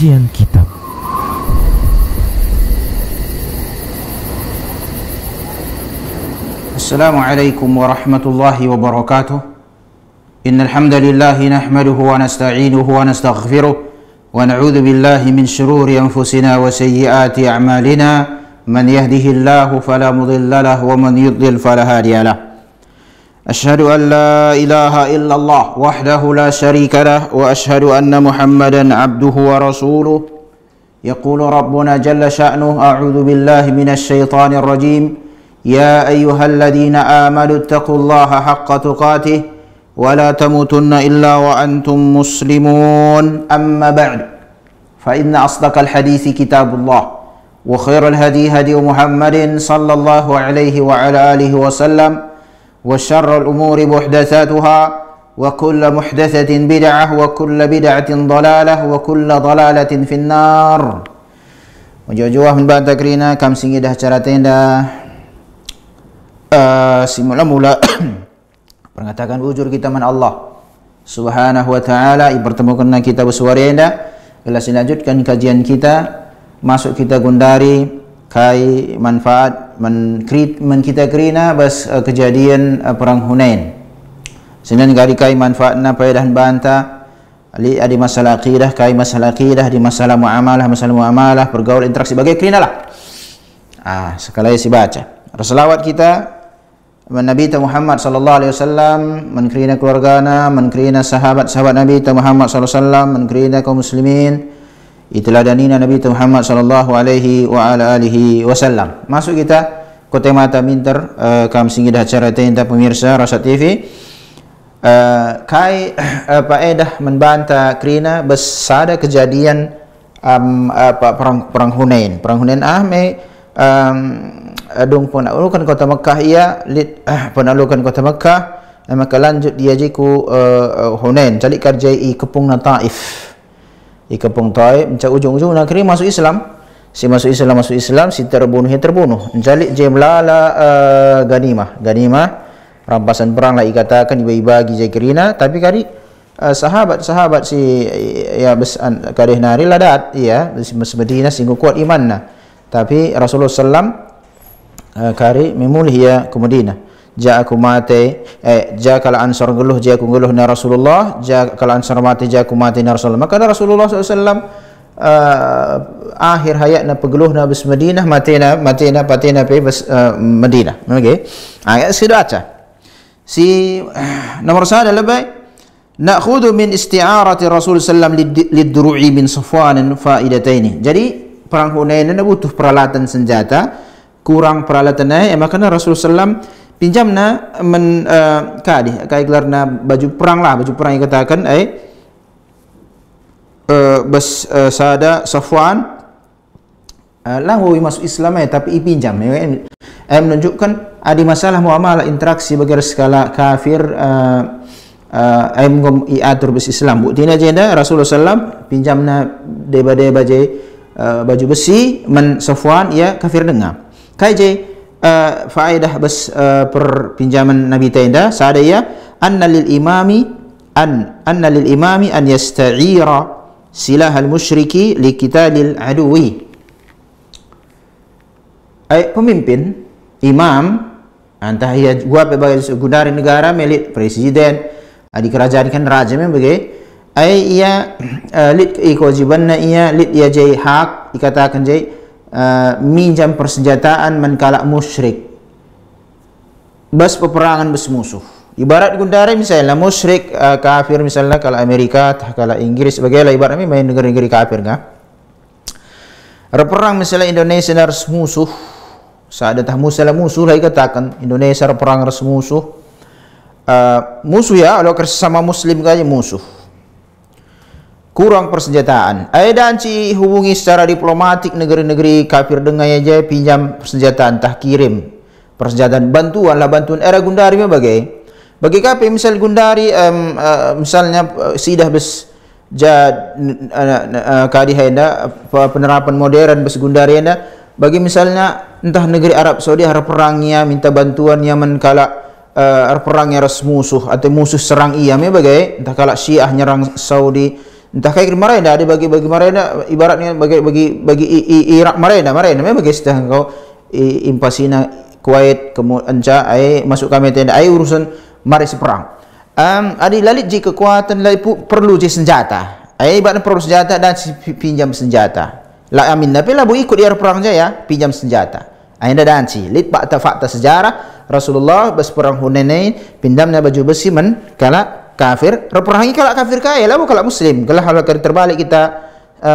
Kajian Kitab. Assalamualaikum warahmatullahi wabarakatuh. Innal hamdalillah nahmaduhu wa nasta'inuhu wa nastaghfiruh wa na'udzu billahi min shururi anfusina wa sayyiati a'malina. Man yahdihillahu fala mudilla lahu wa man yudlil fala hadiya lahu. Ashhadu an la ilaha illallah wahdahu la syarika lah wa ashhadu anna Muhammadan abduhu wa rasuluh. Yaqulu rabbuna jalla sya'nuhu a'udzu billahi minasy syaithanir rajim. Ya ayyuhalladzina amanu taqullaha haqqa tuqatih wa la tamutunna illa wa antum muslimun. Amma ba'd. Fa inna asdaqal hadithi kitabullah wa khairal hadi hadi Muhammadin sallallahu alaihi wa ala alihi wa sallam. Wa syarrul umuri muhdatsatuha wa kullu muhdatsatin bid'ah wa kullu bid'atin dhalalah wa kullu dhalalatin finnar. Wajah-wajah membantah kerina kam singgih dah cara tenda simula-mula mengatakan wujud kita man Allah Subhanahu wa taala bertemukan kita bersuara enda. Kelas lanjutkan kajian kita, masuk kita gundari kai manfaat men kita kerina bas kejadian perang Hunain. Senin gari kai manfaatna faedah banta ali ada masalah akidah, kai masalah akidah di masalah muamalah pergaul interaksi bagai kerina lah. Sekali si baca selawat kita Nabi Muhammad sallallahu alaihi wasallam, men kerina keluargana, men kerina sahabat-sahabat Nabi Muhammad sallallahu alaihi wasallam, men kerina kaum muslimin. Itulah danina Nabi Muhammad sallallahu alaihi wa ala alihi wasallam. Masuk kita kota mata minter kam singgih dah acara tenda pemirsa Rasa TV. Kai faedah membantah kerina besada kejadian perang Hunain. Perang Hunain adung penaklukan kota Mekah ia penaklukan kota Mekah maka lanjut dia jiku Hunain calik karjai kepung Taif. Kepung Taif mencak ujung-ujung negeri masuk Islam. Si masuk Islam si terbunuh mencalik je melala ganimah rampasan perang lah dikatakan dibagi je kerina. Tapi kali sahabat si ya besan kadeh nari ladat ya Madinah singgung kuat imanna. Tapi Rasulullah sallam kari memulih ya ke Madinah. Ja'aku mate kala ansar geluh ja'aku geluh na Rasulullah, kala ansar mate ja'aku mate na Rasulullah. Maka Rasulullah SAW akhir hayatna pegeluhna bes Madinah matena pe bes Madinah. Okey. Ayat sedaca. Si nomor 1 lebih na'khudhu min isti'arati Rasul sallam lid-duru'i min Safwan faidataini. Jadi perang Hunain ini butuh peralatan senjata, kurang peralatannya maka Rasul sallam pinjamna men kai gelarna baju perang yang katakan bas sada Safwan lahu masuk Islam tapi pinjam menunjukkan ada masalah muamalah interaksi bagi skala kafir ngom iatur bes Islam buktinya jenda Rasulullah sallam pinjamna deba baju besi men Safwan ya kafir dengar kai je faedah bas perpinjaman Nabi tenda sadaya anna lil imami an yasta'ira silah al musyriki li qitalil aduwi. Pemimpin imam antah ia gua sebagai gundari negara milik presiden di kerajaan kan raja membagai ia lit kewajibanna ia lit ia jai hak dikatakan jai minjam persenjataan menkala musyrik bas peperangan bas musuh. Ibarat gundari misalnya musyrik kafir misalnya kalau Amerika kalau Inggris bagaimana ibaratnya main negeri-negeri kafir kan. Perang misalnya Indonesia harus musuh saat datang musuh lagi katakan Indonesia perang harus musuh ya kalau bersama muslim kaje musuh kurang persenjataan. Dan ci hubungi secara diplomatik negeri-negeri kafir dengan aja pinjam persenjataan tah kirim persenjataan bantuan era gundari bagi kafir misal gundari misalnya sidah bes kadi henda penerapan modern bes gundari henda bagi misalnya entah negeri Arab Saudi harap perangnya minta bantuannya menkala perangnya ras musuh atau musuh serang ia bagai entah kala Syiah nyerang Saudi entah kayak marena ada bagi marena ibaratnya bagi Irak marena memang bagi setah kau impasina Kuwait kemudian masuk kami tenda urusan mari seperang adi lalit ji kekuatan lalit perlu ji senjata ibaratnya perlu senjata dan pinjam senjata la amin tapi lah bu ikut dia perang je ya pinjam senjata anda danci lit fakta sejarah Rasulullah berperang Hunain pinjamnya baju besi kala kafir perperangi kala kafir kaya lah bukan muslim kalau hal terbalik kita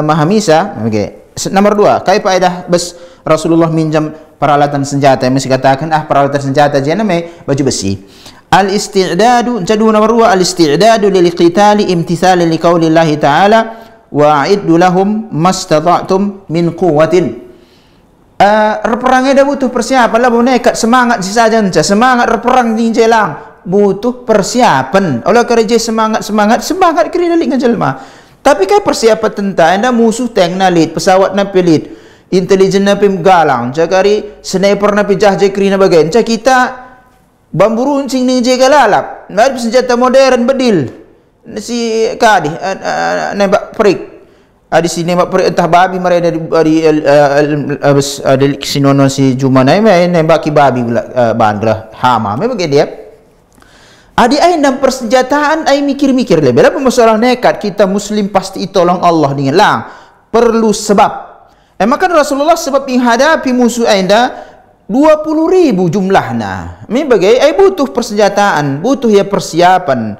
mahamisa okay. Nomor 2 kai faedah bes Rasulullah minjam peralatan senjata yang masih katakan peralatan senjata je namanya baju besi al-isti'dadu jadu nomor 2 al-isti'dadu lil qitali imtithalan li qaulillahi ta'ala wa'iddu lahum mastata'tum min quwwatin perangnya dah butuh persiapan lah nekat semangat si saja semangat perang ni jelang butuh persiapan oleh kerja semangat kira dalik ngajelma tapi kan persiapan tentang anda musuh tank nalit pesawat na pelit intelijen na pim galang cakari sniper na pijah je kira bagian kita bambu runcing ni je galalap ada senjata modern bedil si kadi nembak perik di sini nembak perik entah babi mereka dari sinonon si Jumanai nembaki babi bahan gelah hama memang dia adi ai dalam persenjataan ai mikir-mikir lebih lah masalah nekat kita muslim pasti tolong Allah dengan lang perlu sebab kan Rasulullah sebab menghadapi musuh anda 20,000 jumlahnya ini bagai ai butuh persenjataan butuh ya persiapan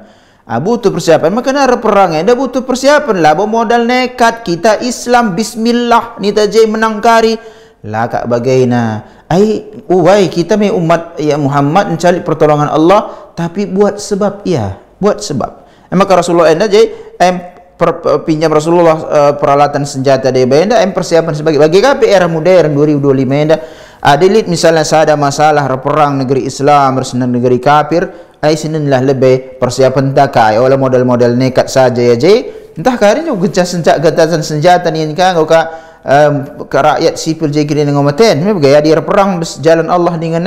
butuh persiapan makanya perang anda butuh persiapan lah modal nekat kita Islam bismillah ni tajai menangkari lah kak bagaina uai kita mai umat ya Muhammad mencari pertolongan Allah tapi buat sebab buat sebab maka Rasulullah anda je pinjam Rasulullah peralatan senjata dia benda persiapan sebagai bagi KP era modern 2025 anda adilit misalnya ada masalah perang negeri Islam versus negeri kafir sinanlah lebih persiapan takai oleh model-model nekat saja ya je entah kari juga getasan senjata ni kan ke rakyat sipil je kira dengan maten gaya dia perang jalan Allah dengan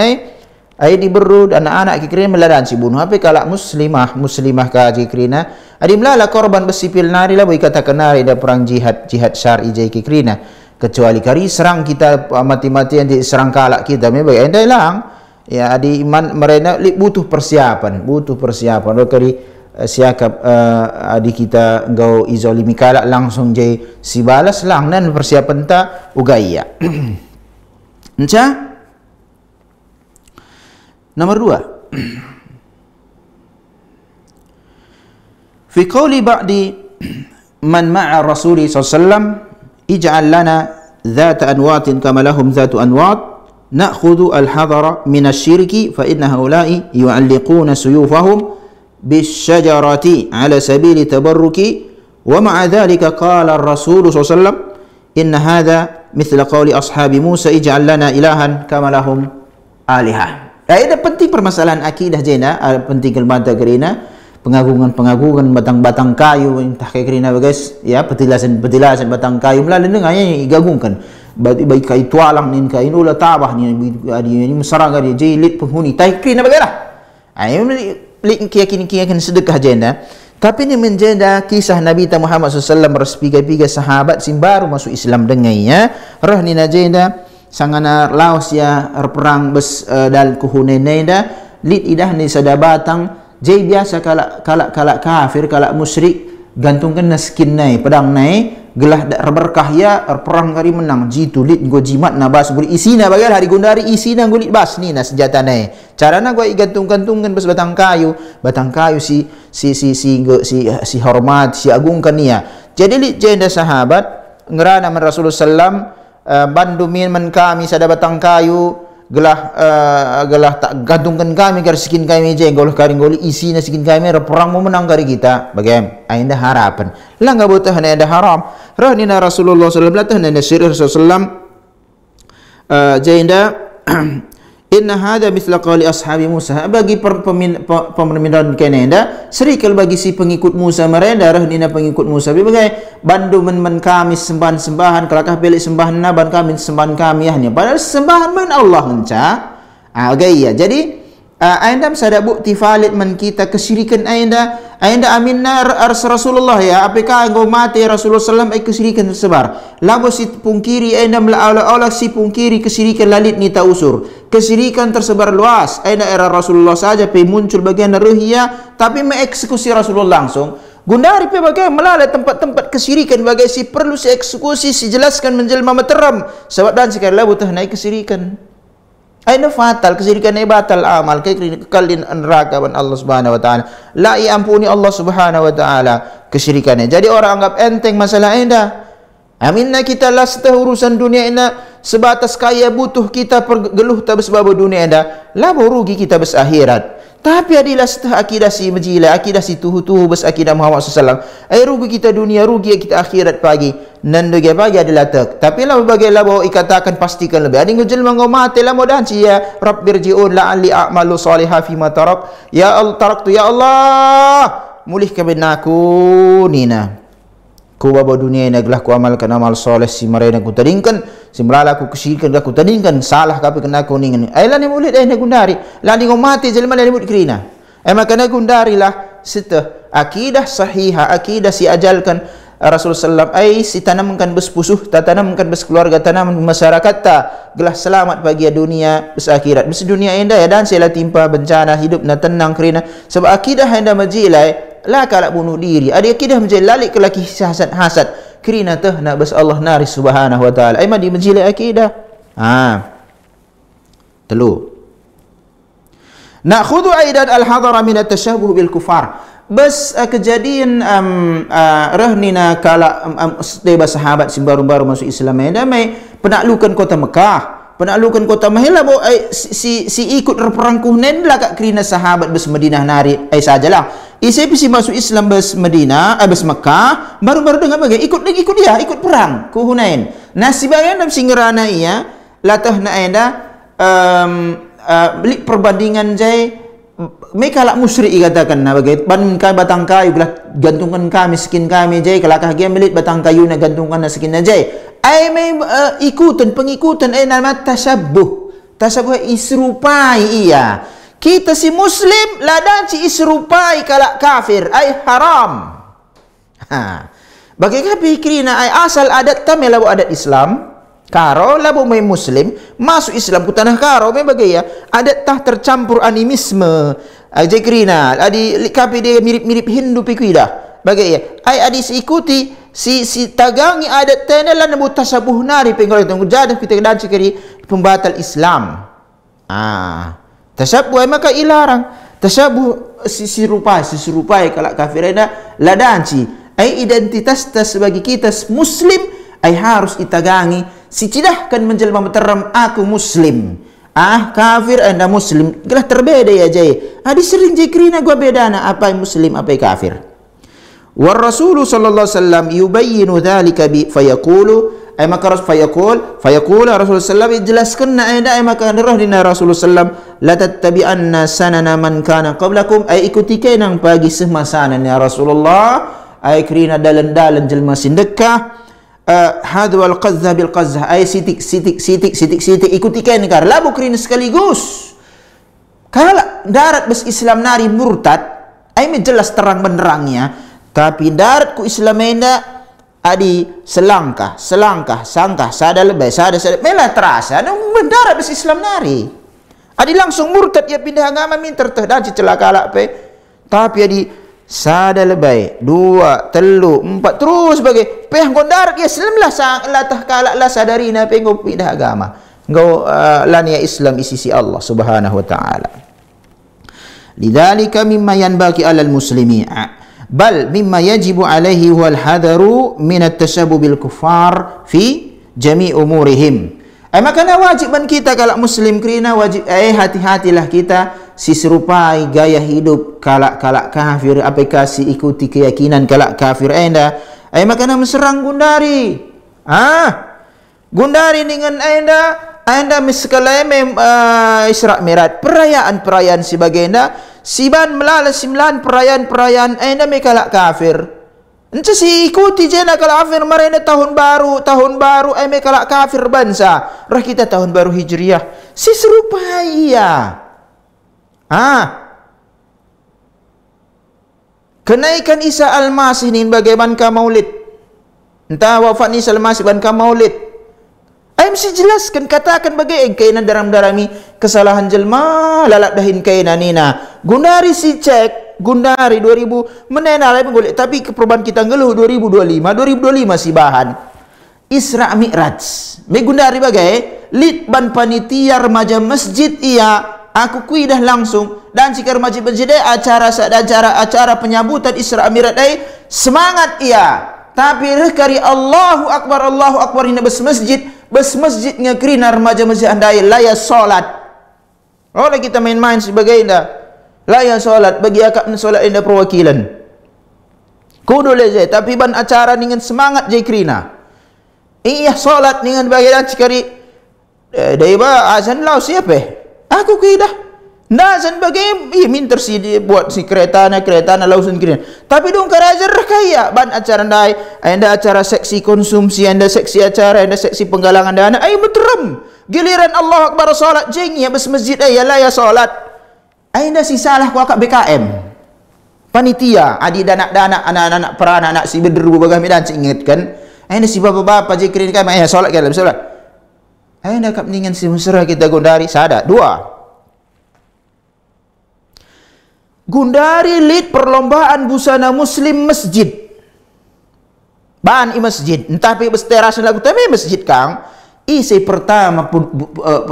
ai diberud anak-anak kira meladan si bunuh tapi kalau muslimah ka je kira adi melala korban bersipil nari lah boleh katakan nari ada perang jihad syar'i je kira kecuali kari serang kita mati-matian di serang kalak kita memang endai lang ya adi iman mereka butuh persiapan kari siakap adik kita engkau izolimi kalak langsung je si balas lang dan persiapan ta ugaya nomor 2 fi qawli ba'di man ma'a rasuli sallallahu ij'al lana dhata anwatin kama lahum dhatu anwat na'khudhu al-hadara min asy-syirki fa inna haula'i yu'alliquna suyufahum بالشجرة على سبيل تبرك ومع ذلك قال الرسول صلى الله عليه وسلم إن هذا مثل قول أصحاب موسى اجعل لنا إلها كما لهم آلهة. Ada penting permasalahan akidah jena, penting kelmata kerina pengagungan batang-batang kayu entah kayak kerina guys ya petilasan batang kayu melalui dengannya digagungkan bagi kayu tualang nin kayu ulah tabah ni mesarang dia jilid penghuni tai kerina bagaimana keyakinan sedekah jenda tapi ini menjadi kisah Nabi Muhammad SAW merespiga-piga sahabat sing baru masuk Islam dengannya roh ni jenda sangana laos ya perang bes dal kuhunenenda lid idah ni sada batang jai biasa kalak kafir kalak musyrik gantungkan skin nai pedang nai gelah berkah ya perang kari menang jitu lit go jimat na bas guli isina bagal hari gondari isina gulit bas ni na senjata nai carana gua gantung-gantungkan bes batang kayu si hormat si agungkan nia jadi lit jenda sahabat ngerana man Rasulullah sallam bandumin man kami sada batang kayu gelah tak gantungkan kami kar skin kami je golah karing goli isi na skin kami perang mau menang kari kita bagaimana ainda harapan lah enggak butuh ada haram roh ni Rasulullah sallallahu alaihi wasallam na sir Rasulullah jenda inna hadha mithla qali ashabi Musa bagi pemerintahan kenenda serikal bagi si pengikut Musa merenda roh ni pengikut Musa bagai bandu men kami sembahan kelakah pilih sembahan naban kami sembahan kami hanya padahal sembahan men Allah menca gaya jadi anda sada bukti valid men kita kesyirikan anda Ainda aminna Rasulullah ya, apakah engkau mati Rasulullah sallam ay kesirikan tersebar. Labo si pungkiri ainda melaolah si pungkiri kesirikan lalit ni tausur. Kesirikan tersebar luas. Ainda era Rasulullah saja pe muncul bagian ruhiyah tapi mengeksekusi Rasulullah langsung. Gundari pe bagai melalai tempat-tempat kesirikan bagai si perlu si eksekusi si jelaskan menjelma materam. Sebab dan sekali labo tah naik kesirikan. Aina fatal kesirikan ai batal amal kekal di neraka ban Allah Subhanahu wa taala. La ampuni Allah Subhanahu wa taala kesyirikannya. Jadi orang anggap enteng masalah enda. Aminna kita lah setah urusan dunia enda sebatas kaya butuh kita pergeluh tak sebab dunia enda. Lah rugi kita bes akhirat. Tapi adilah setah akidah si majila, akidah si tuhu bes akidah Muhammad SAW. Ai rugi kita dunia, rugi kita akhirat pagi. Nando ge pagi adalah tak. Tapi lah bagailah bawa ikatakan pastikan lebih. Adi ngejel mangomate lah modan ci ya Rabbirji'un la'alli a'malu salihah fi ma tarak. Ya Allah taraktu ya Allah. Mulih ka benaku nina. Ku babo dunia ini adalah ku amalkan amal soleh si marena ku tadingkan si melala ku kesyirikan ku tadingkan salah kape kena ku ningan ai lani mulit ai gundari lani ngomati jelma lani mut krina ai makana gundari lah sita akidah sahihah akidah si ajalkan Rasulullah sallam ai si tanamkan bes pusuh tanamkan bes keluarga tanam masyarakat ta gelah selamat bagi dunia bes akhirat bes dunia indah ya dan sela timpa bencana hidup na tenang krina sebab akidah anda majilai la kalak bunuh diri ada akidah menjadi lalik ke laki hasad kerana tah nak bas Allah nari Subhanahu wa taala ai madi menjilai akidah telu nakhudhu aidan al-hadara min at-tashabbuh bil kufar bas kejadian rahnina kala setiba sahabat si baru-baru masuk Islam damai penaklukan kota Mekah penaklukan kota Mahila bo si ikut perangkuh nendla kak kerana sahabat bes Madinah nari ai sajalah isi masuk Islam bes Madinah bes Mekah baru-baru dengar bagai ikut dia ikut perang ku Hunain nasibayan dalam singerana iya latah na enda beli perbandingan jai mereka lak musyrik katakan na bagai ban ka batang kayu gelah gantungkan kami miskin kami jai kelakah dia milik batang kayu na gantungkan na miskin na jai ai mai ikutan pengikutan ai nama tasabbuh isrupai iya kita si muslim ladan si isrupai kalak kafir ai haram bagi kapi kirina ai asal adat kami labu adat Islam karo labu mai muslim masuk Islam ku tanah karo mai bagi ya adat tah tercampur animisme ai kirina adi kapi dia mirip-mirip Hindu pikuidah bagi ya ai adi ikuti si tagangi adat tenelan nabu tasabuh nari penggol itu jadah kita dan sekali pembatal Islam tasabuh maka ilarang tasabuh serupai kalak kafirina ladanci ai identitas tas bagi kita muslim ai harus itagangi si cidahkan menjelma materam aku muslim kafir anda muslim gelah terbeda ya jai adi sering jikrina gua bedana apa muslim apa kafir والرسول صلى الله عليه وسلم يبين ذلك فيقول أي مكان فيقول رسول الله صلى الله عليه وسلم يجلسكن أي مكان رهنا رسول الله صلى الله عليه وسلم لا تتبعن سنن من كان قبلكم أي ikuti kenang pagi semasanan ya Rasulullah ay kerina dalan-dalan jelma sindekah hadwa al-qadza bil qadza ay sitik ikuti kenang kar labu kerina sekaligus kalau darat bes Islam nari murtad ay jelas terang benerangnya tapi darat ku Islamenda adi selangkah sangkah sada lebay sada mela terasa mendarat bes Islam nari adi langsung murtad ya pindah agama minter teh dan celaka lak pe tapi adi sada lebay 2 3 4 terus bagai peh nggon darat ya Islam lah latah kalak lah sadarina pe nggo pindah agama nggo lan ya Islam isi Allah Subhanahu wa taala lidzalika mimma yanbaghi alal muslimin bal mimma yajibu alaihi wal hadaru min at-tashabbuh bil kuffar fi jami' umurihim makana wajiban kita kalau muslim kerina wajib hati-hatilah kita si serupai gaya hidup kalak kafir apakah si ikuti keyakinan kalak kafir enda makana meserang gundari gundari dengan anda misalnya Isra Mi'raj perayaan sebagainya siban melala 9 perayaan mereka kalak kafir ence si ikuti jena kalak kafir marena tahun baru mereka kalak kafir bangsa rah kita tahun baru hijriah si serupa iya kenaikan Isa Al-Masih ni bagaimana maulid. Entah wafat Isa Al-Masih bagaimana maulid. Ay mesti jelaskan, katakan bagaimana kainan daram-darami kesalahan jelma lalak dahin kainan nina. Gundari si cek, Gundari 2000 menena lain golek, tapi perubahan kita ngeluh 2025 si bahan Isra Mi'raj. Me Gundari bagai litban panitia remaja masjid iya aku kuidah langsung dan jika remaja masjid acara penyambutan Isra Mi'raj semangat iya. Tapi rekari Allahu Akbar ini bes masjid ngekrina remaja masjid andai laya solat. Oleh kita main-main sebagai indah laya solat bagi akak solat indah perwakilan. Kudu leze tapi ban acara dengan semangat je krina. Iya solat dengan bagian cikari dari ba azan lau siapa? Aku kidah. Nazan bagi minter si buat si kereta na lausun kira. Tapi dong karajar kaya ban acara ndai, anda acara seksi konsumsi, anda seksi acara, anda seksi penggalangan dana, ay muterem. Giliran Allah Akbar salat jeng ya bes masjid ay la ya salat. Anda si salah ku akak BKM. Panitia adi dana anak-anak peran anak si bederu bagah medan ingat kan. Anda si bapak-bapak je kira kan ay salat kan salat. Anda kap ningan si musra kita Gundari sada dua. Gundari lead perlombaan busana muslim masjid. Bahan i masjid. Entah pi teras lagu tapi masjid kang. Isi pertama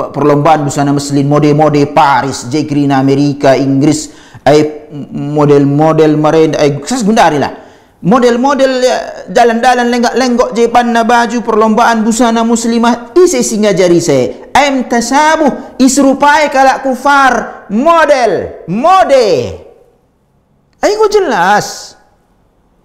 perlombaan busana muslim mode Paris, Jekrina Amerika, Inggris, model meren sas Gundari lah. Model jalan-jalan lenggok-lenggok je panna baju perlombaan busana muslimah isi singa jari saya. Aim tasabuh isrupai kalak kufar mode. Ayo jelas.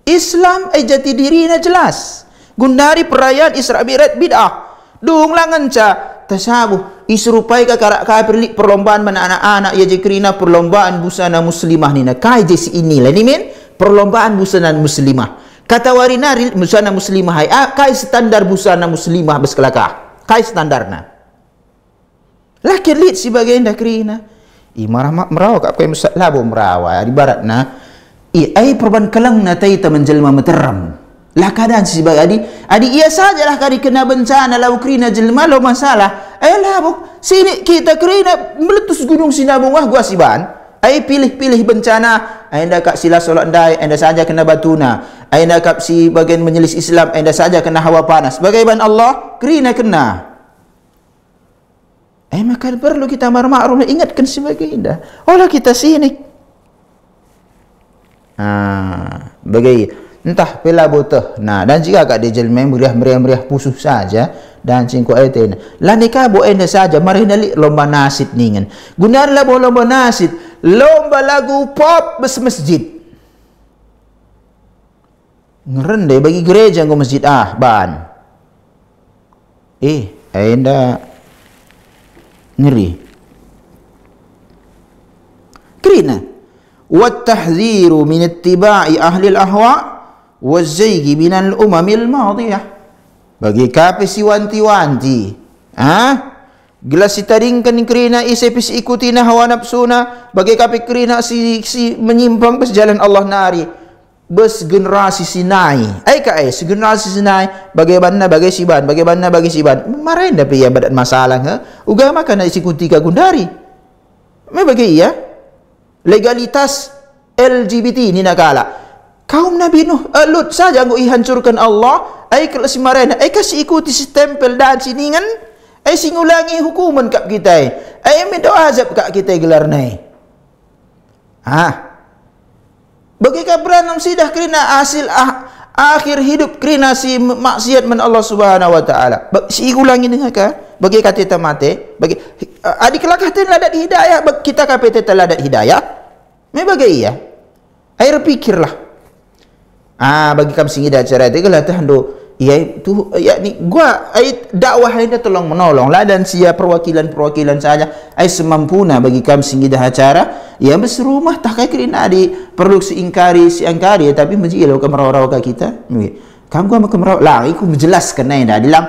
Islam jati dirinya jelas. Gundari perayaan Isra Mi'raj bid'ah. Dung langan ca tasabuh isrupai ka karak perli perlombaan mana anak-anak ya jekrina perlombaan busana muslimah nina. Kai je si inilah ni men perlombaan busana muslimah. Kata warinari busana muslimah hai kai standar busana muslimah beskelakah. Kai standarna. Laki lit si bagian dah krina. Marah merawa kap kai labo merawa di barat na. Ai perban kelang na taita menjelma meteram. Lah keadaan si bagai adi iya sajalah kari kena bencana lau krina jelma lo masalah. Labuk sini kita krina meletus gunung Sinabung wah gua siban. Ai pilih bencana. Anda kak sila solat ndai, anda saja kena batuna. Anda kak si bagian menyelis Islam, anda saja kena hawa panas. Bagaimana Allah krina kena. Maka perlu kita marma'ruf ingatkan sebagai indah. Olah kita sini. Bagai entah pela butuh. Nah, dan jika kat dia jelma meriah pusuh saja dan cingku aitin. Lah nikah bo enda saja mari nalik lomba nasid ningan. Gunarlah bo lomba nasid, lomba lagu pop bes masjid. Ngerendai bagi gereja nggo masjid ban. Enda ngeri. Kerina والتحذير من اتباع أهل الأهواء والزيغ من الأمم الماضية. Bagi kape si wanti-wanti, gelas si taringkan kerina isepis ikuti na hawa nafsuna. Bagi kape kerina si menyimpang bes jalan Allah nari. Bes generasi sinai. Si generasi sinai bagaimana bagi siban, Marahin dah ya badan masalah ugama kana ikuti ka Gundari. Me bagi ya. Legalitas LGBT ni nakala kaum Nabi Nuh Lut saja nggo ihancurkan Allah kalau si marena kasih ikuti si tempel dan siningan singulangi hukuman kap kita minta azab kap kita gelar nai bagi kabranam sidah kerana hasil akhir hidup kerana si maksiat men Allah Subhanahu wa taala si ulangi dengan ka bagi kata mate bagi adik kelakahan ladat hidayah kita KPT ladat hidayah me bagi ya air pikirlah bagi kam singi dah cara itu lah tahando tu yakni gua dakwah ini tolong menolong lah dan sia perwakilan saja semampuna bagi kam singi dah acara ya berserumah tak kai kerina di perlu si angkari tapi menjilo kam raw ka kita kam gua makam raw lah iku menjelaskan dah dilang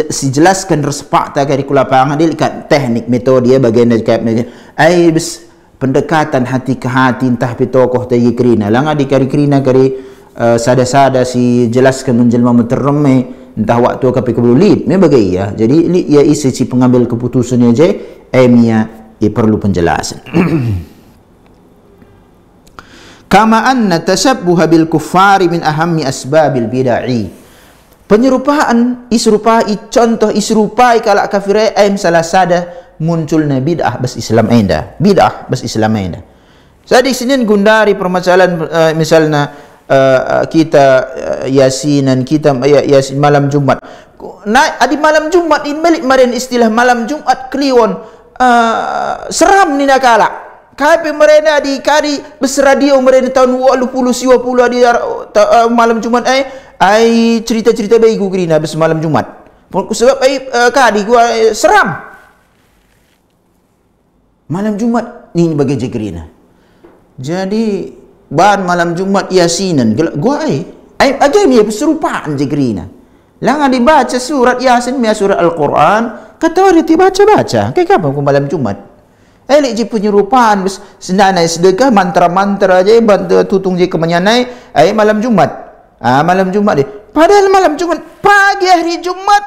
si jelaskan respak tak dari kulapangan dia ikat teknik metode dia bagian dari kap bes pendekatan hati ke hati entah pi tokoh tagi kerina langa di kari kerina kari sada-sada si jelaskan menjelma mentereme entah waktu kapi kebelulit me bagai ya. Jadi li ia isi si pengambil keputusannya je emia perlu penjelasan. Kama anna tashabbuha bil kuffari min ahammi asbabil bid'ah. Penyerupaan isrupai contoh isrupai kalak kafir salah sada munculnya bid'ah bas Islam enda. Bid'ah bas Islam enda. Jadi sini gundari permasalahan misalnya kita yasinan kita yasin malam Jumat. Nah, adi malam Jumat in balik maren istilah malam Jumat kliwon seram ni nakala. Kape mereka di kari besradio mereka tahun 80 20 di malam Jumat ai cerita-cerita baik gua kerina bes malam Jumat. Sebab kadi gua seram. Malam Jumat ni bagi jekerina. Jadi ban malam Jumat yasinan gua agak mi perserupaan jekerina. Lang dibaca surat Yasin mi surat Al-Quran kata dia baca-baca. Kayak apa ku malam Jumat? Elik je penyerupaan senanai sedekah mantra-mantra je bantu tutung je kemenyanai malam Jumat. Malam Jumat dia. Padahal malam Jumat pagi hari Jumat.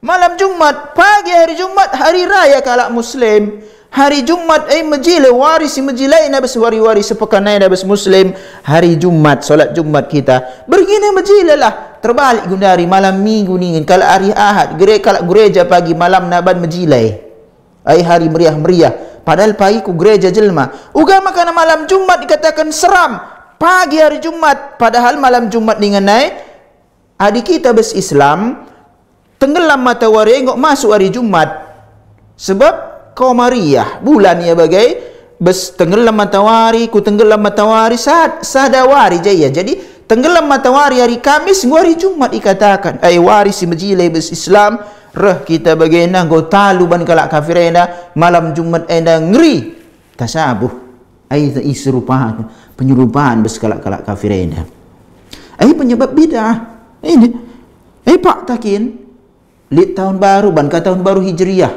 Malam Jumat pagi hari Jumat hari raya kalak muslim. Hari Jumat majile waris majilai na bes wari-wari sepekanai na bes muslim. Hari Jumat solat Jumat kita. Begini majile lah. Terbalik gundari malam minggu ni kalau hari Ahad kalau gereja pagi malam naban majilai. Hari meriah-meriah. Padahal pagi ku gereja jelma. Ugama kana malam Jumat dikatakan seram. Pagi hari Jumat. Padahal malam Jumat dengan naik. Adik kita bes Islam. Tenggelam matahari ngok masuk hari Jumat. Sebab Qamariyah. Bulan ya bagai. Bes tenggelam matahari. Ku tenggelam matahari. Sadawari jaya. Jadi tenggelam matahari hari Kamis. Hari Jumat dikatakan. Waris si majilai bes Islam. Reh kita bagaimana go taluban kalak kafir enda malam Jumat enda ngeri tasabuh ai isrupaan penyerupaan bes kalak kafir enda penyebab bid'ah ini pak takin li tahun baru ban ka tahun baru Hijriyah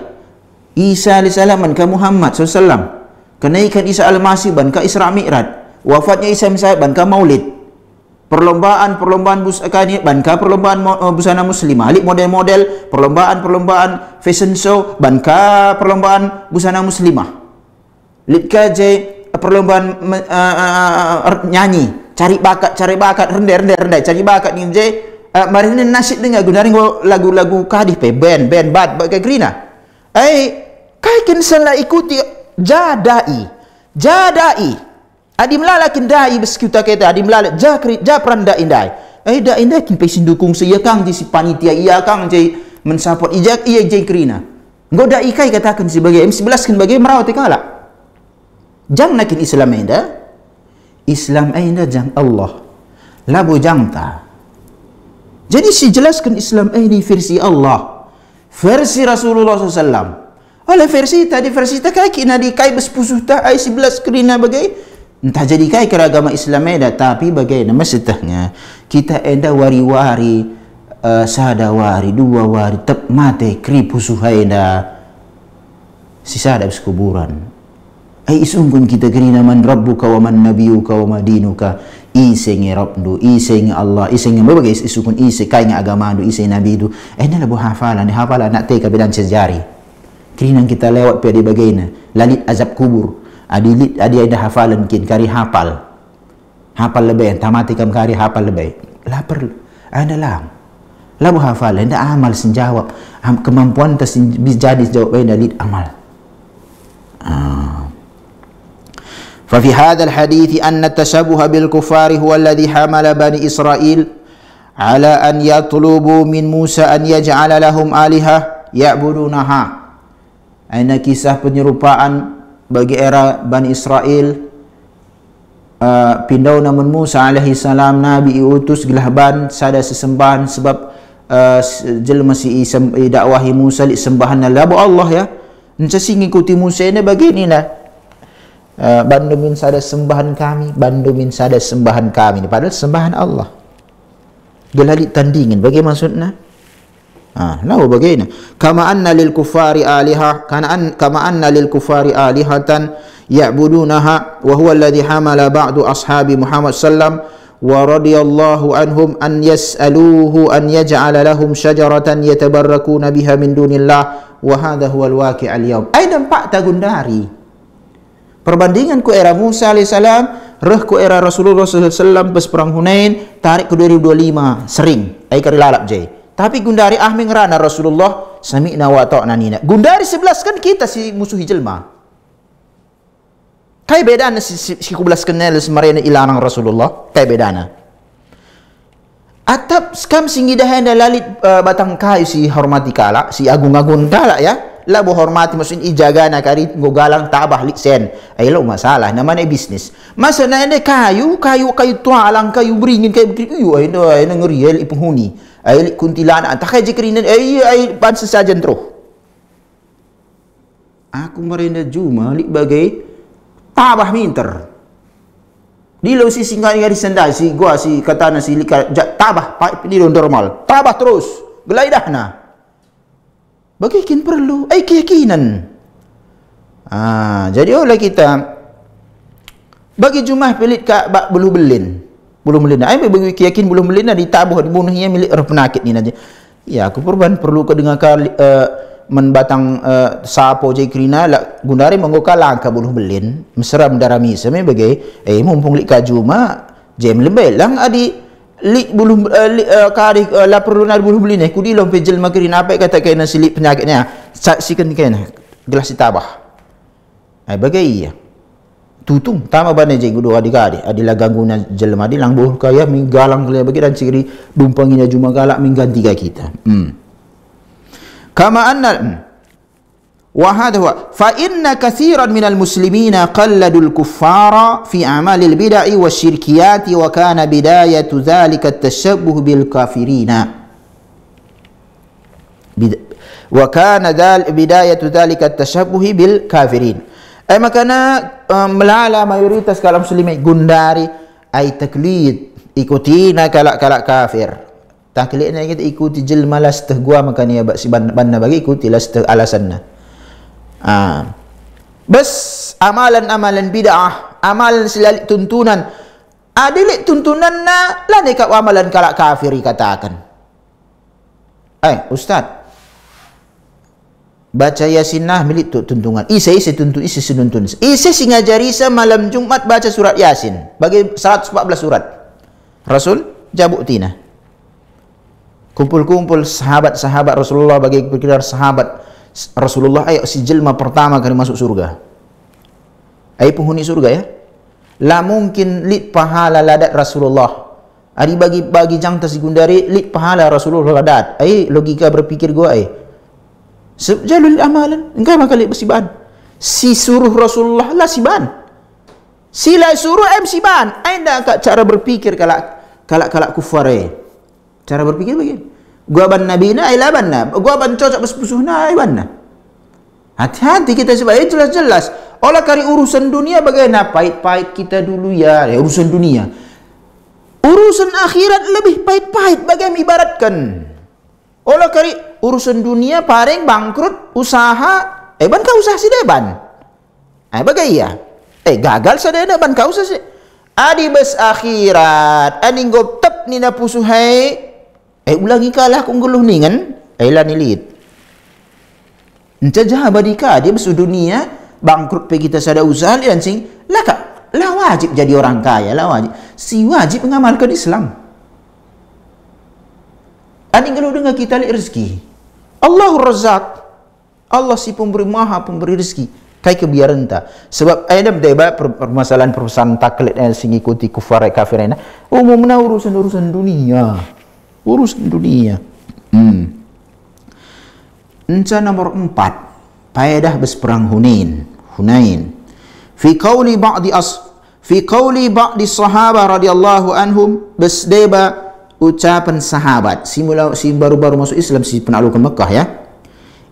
Isa alaihi salam ka Muhammad sallallahu kenaikan Isa al-Masih ban ka Isra Mi'raj wafatnya Isa ban ka Maulid perlombaan busana ban ka perlombaan busana muslimah alik model-model perlombaan fashion show ban ka perlombaan busana muslimah lik kaje perlombaan nyanyi cari bakat rendai cari bakat ni je mari ni nasyid dengar gunari lagu-lagu kadih pe band bagai grina kai ken salah ikuti jadai adi melalakin dai beskuta kita adi melalak japran da indai da indai kin pesin dukung saya kang di si panitia iya kang je mensupport ijak iya je kerina nggo da ikai katakan sebagai M11 kan bagai merawat kala jang nakin Islam enda jang Allah labu jang ta jadi si jelaskan Islam ini versi Allah versi Rasulullah SAW oleh versi tak kina di kai bespusuh ta ai 11 kerina bagai entah jadi kai keragama Islam eda tapi bagaimana maksudnya kita enda wari-wari sadawari dua wari tep mate kripu suhaida sisa ada kuburan isungkun kita kerina man rabbuka wa man nabiyuka wa madinuka isengi rabdu isengi Allah isengi berbagai isungkun ise kai agama du ise nabi du enda labu hafalan nak teka bidan sejari kerina kita lewat pada bagaimana lalit azab kubur adi ada hafalan kin kari hafal lebih tamati kam kari hafal lebih lapar ada lang labu hafal anda amal senjawab kemampuan tas jadi jawab dalil amal fa fi hadzal hadits anna tashabuha bil kufari huwa alladhi hamala bani Israil ala an yatlubu min Musa an yaj'ala lahum aliha ya'budunaha ana kisah penyerupaan bagi era Bani Israel pindau namun Musa alaihi salam nabi diutus gelahban sada sesembahan sebab jelma si dakwahi Musa li sembahan labu Allah ya encasi ngikuti Musa ini beginilah bandumin sada sembahan kami padahal sembahan Allah gelali tandingin bagaimana maksudnya Lalu bagaimana? Kama anna lil kufari alihah, kama anna lil kufari alihatan ya'budunaha wa huwa alladhi hamala ba'du ashabi Muhammad sallam wa radiyallahu anhum an yas'aluhu an yaj'ala lahum syajaratan yatabarrakuna biha min dunillah wa hadha huwa al-waqi' al-yawm. Ai nampak tak Gundari? Perbandingan ku era Musa alaihissalam, reh ku era Rasulullah sallallahu alaihi wasallam pas perang Hunain, tarik ke 2025 sering ai kari lalap je. Tapi Gundari ahmi ngerana Rasulullah sami'na wa ta'na nina. Gundari 11 kan kita si musuhi jelma. Kai bedana si 11 kenal semarena ilanang Rasulullah, kai bedana. Atap skam singidahana lalit batang kayu si hormati kala, si agung-agung kala ya. Labu hormati maksudnya ijaga na kari ngogalang tabah liksen. Ay lo masalah namanya bisnis. Masa na ene kayu tualang kayu beringin kayu iyo ay ngeriel ipenghuni. Ay kuntilanak takay jikrinan ay pan sesajen terus. Aku merenda juma lik bagai tabah minter. Di lo si singgah ngari sendai si gua si katana si lika tabah di normal. Tabah terus. Gelaidah na. Bagikan perlu keyakinan. Jadi oleh kita bagi jumah pelit ka bulu belin. Ai bagi keyakin bulu belin ditabuh dibunuhnya milik penakit ni aja. Ya aku perlu kedengar menbatang sapo je krina Gundari menggoka langka bulu belin mesra mendarami seme bagai mumpung lik ka juma jem lebelang adi lik bulu kari la perlu na bulu belin ku di lompe jel makirin apa kata kena silik penyakitnya saksikan kena gelas ditabah ai bagai ya tutung tama bane je gudo adik-adik adila ganguna jelma di lang boh kaya minggalang kaya bagi dan ciri dumpangina juma galak mingganti kita kama anna wa hadha huwa fa inna katsiran minal muslimina qalladul kuffara fi a'malil bid'ah wasyirkiyat wa kana bidayatu dhalika at-tashabbuh bil kafirina wa kana bidayatu dhalika at-tashabbuh bil kafirin. Makana melala mayoritas kaum muslimin Gundari ai taklid ikutina kalak-kalak kafir. Taklidnya kita ikuti jelma las teh gua makanya si banna bagi ikuti las teh alasanna. Bes amalan-amalan bid'ah, amalan selalit tuntunan. Adilik tuntunan na lani ka amalan kalak kafir katakan. Ustaz. Baca Yasin nah milik tuntungan. Isi tuntun senuntun. Isi singajari malam Jumat baca surat Yasin bagi 114 surat. Rasul jabuk tina. Kumpul-kumpul sahabat-sahabat Rasulullah bagi perkiraan sahabat Rasulullah ayo si jelma pertama kali masuk surga. Ai penghuni surga ya. La mungkin lit pahala ladat Rasulullah. Ari bagi jangta si Gundari lit pahala Rasulullah ladat. Ai logika berpikir gua sejalul amalan engkau bakal bersiban. Si suruh Rasulullah lah siban. Sila suruh siban. Ada kat cara berpikir kalak kufar Cara berpikir begini. Gua ban nabi na ila banna. Gua ban cocok bespusuh na banna. Hati-hati kita sebab jelas-jelas. Olah kari urusan dunia bagaimana pahit-pahit kita dulu ya urusan dunia. Urusan akhirat lebih pahit-pahit bagaimana ibaratkan. Olah kari urusan dunia paling bangkrut usaha ban ka usaha si deban. Bagaya. Gagal sa deban ka usaha si. Adi bes akhirat, ani ngop tep ni na pusuhay. Ulangi kalah kung guluh ningan. Lan nilit. Encah badika dia besu dunia bangkrut pe kita sada usaha lian sing lah wajib jadi orang kaya lah wajib. Si wajib mengamalkan Islam. Ani kalau dengar kita lihat rezeki. Allahur Razzaq. Allah si pemberi maha pemberi rezeki. Kai kebiaran ta. Sebab ada debat permasalahan perusahaan taklid yang sing ikuti kufar kafirina. Umumna urusan dunia. Urusan dunia. Enca nomor 4. Faedah bes perang Hunain. Fi qauli ba'di sahabah radhiyallahu anhum bes deba ucapan sahabat si baru-baru masuk Islam si penakluk Mekah ya.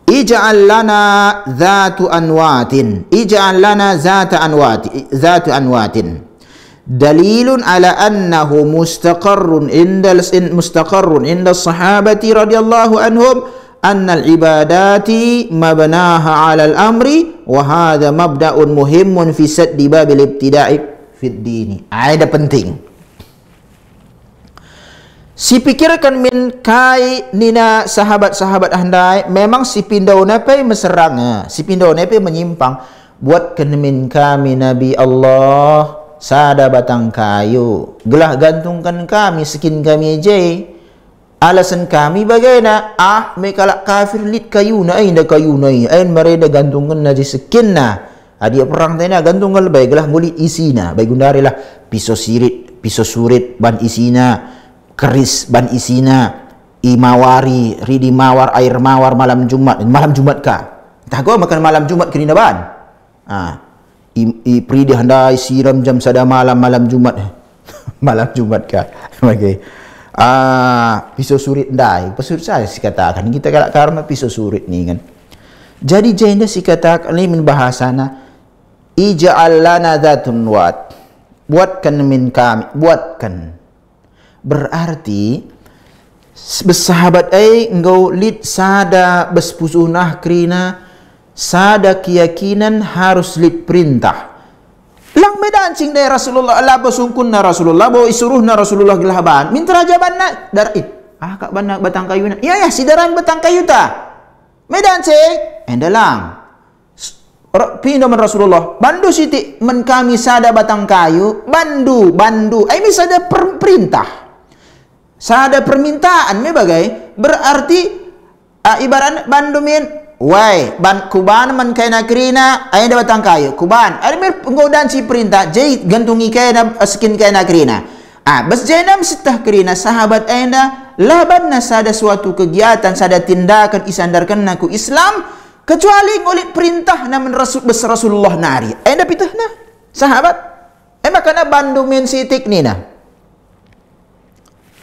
Ij'al lana zatu anwatin dalilun ala annahu mustaqarrun inda sahabati radhiyallahu anhum anna al-ibadati mabnaha ala al-amri wa hadha mabda'un muhimmun fi saddi babil ibtida'i fid dini. Ada penting. Si pikirkan min kai nina sahabat-sahabat handai memang si pindau napai meserang, si pindau napai menyimpang. Buatkan min kami Nabi Allah sada batang kayu, gelah gantungkan kami skin kami je. Alasan kami bagaimana? Mereka kafir lit kayu na ay mereka gantungkan na je skin na. Dia perang tena gantungkan lebay gelah ngulit isina. Baik gundari lah pisau surit ban isina. Keris ban isina, imawari, ridi mawar, air mawar malam Jumat ka. Entah kau makan malam Jumat kerina ban. Pridi handai siram jam sada malam Jumat. Malam Jumat ka. Okay. Pisau surit ndai. Pisau saya si katakan kita galak karena pisau surit ni kan. Jadi jenda si katakan ni min bahasana ij'al lana dzatun wat. Buatkan min kami, buatkan. Berarti bersahabat engkau lid sada bespusunah krina sada keyakinan harus lid perintah lang medancing dari Rasulullah Allah besungkun na Rasulullah bo isuruh na Rasulullah gelaban minta raja banna darit kak banna batang kayu na ya sidaran batang kayu ta medancing endalang pino man Rasulullah bandu siti men kami sada batang kayu bandu ai mi sada perintah. Sada permintaan me bagai berarti ibarat bandumin wai kuban man kay nakrina ay da batang kayu kuban ari mer penggodaan si perintah jay gantungi kay na skin kay nakrina bas jay nam sitah krina sahabat ayna laban na sada suatu kegiatan sada tindakan isandarkan naku Islam kecuali ngulit perintah naman Rasulullah nari ayna pitah na sahabat makana bandumin sitik nina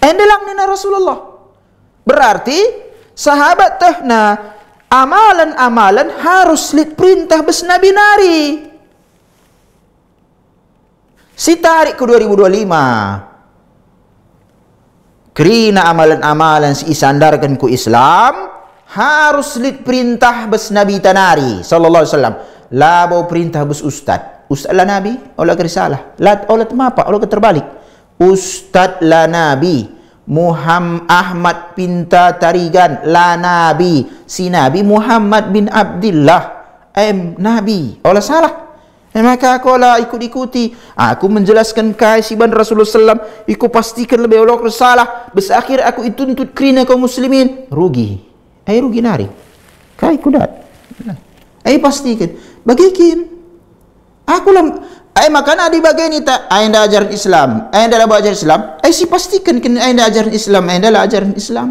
endelang nina Rasulullah. Berarti sahabat tehna amalan-amalan harus lit perintah bes Nabi nari. Si tarik ke 2025. Kerina amalan-amalan si isandarkan ku Islam harus lit perintah bes Nabi tanari sallallahu alaihi wasallam. Labo perintah bes ustad. Ustad lah Nabi, olah risalah. Olah temapa, olah terbalik. Ustad la Nabi Muhammad Ahmad Pinta Tarigan la Nabi si Nabi Muhammad bin Abdullah Nabi olah salah maka aku lah ikut-ikuti aku menjelaskan keasiban Rasulullah SAW aku pastikan lebih Allah salah besakhir aku dituntut kerana kaum muslimin rugi nari kai kudat pastikan bagikin aku lah makana di bagian ni tak anda ajaran Islam anda dah ajaran Islam si pastikan kena anda ajaran Islam anda lah ajaran Islam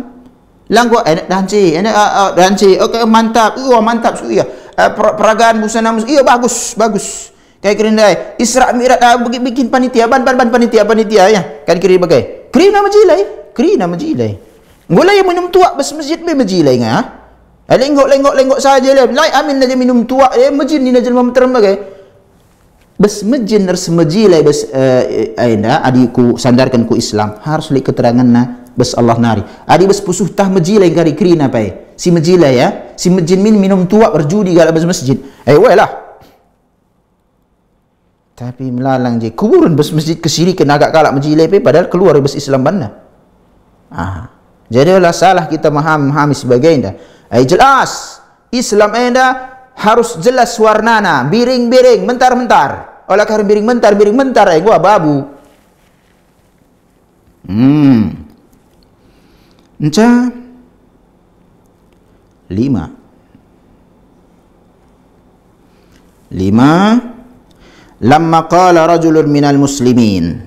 langgo danci okey mantap iya peragaan busana iya bagus kayak kira Isra Mi'raj bikin panitia ban panitia ya kan kira bagai kerina majilai ngulai yang minum tua bas masjid be majilai lenggok saja lah lai amin aja minum tua masjid ni najal meter bagai bes majin harus majilai bes adiku sandarkan ku Islam harus lihat keterangan na bes Allah nari adi bes pusuh tah majilai kari kerina pai si majilai ya si majin minum tua berjudi galak bes masjid lah tapi melalang je kuburan bes masjid kesirikan agak kalak majilai pai padahal keluar bes Islam banna jadi olah salah kita memahami sebagainya jelas Islam anda harus jelas warnana biring mentar olah kar biring mentar gua babu enca 5 lamma qala rajulun minal muslimin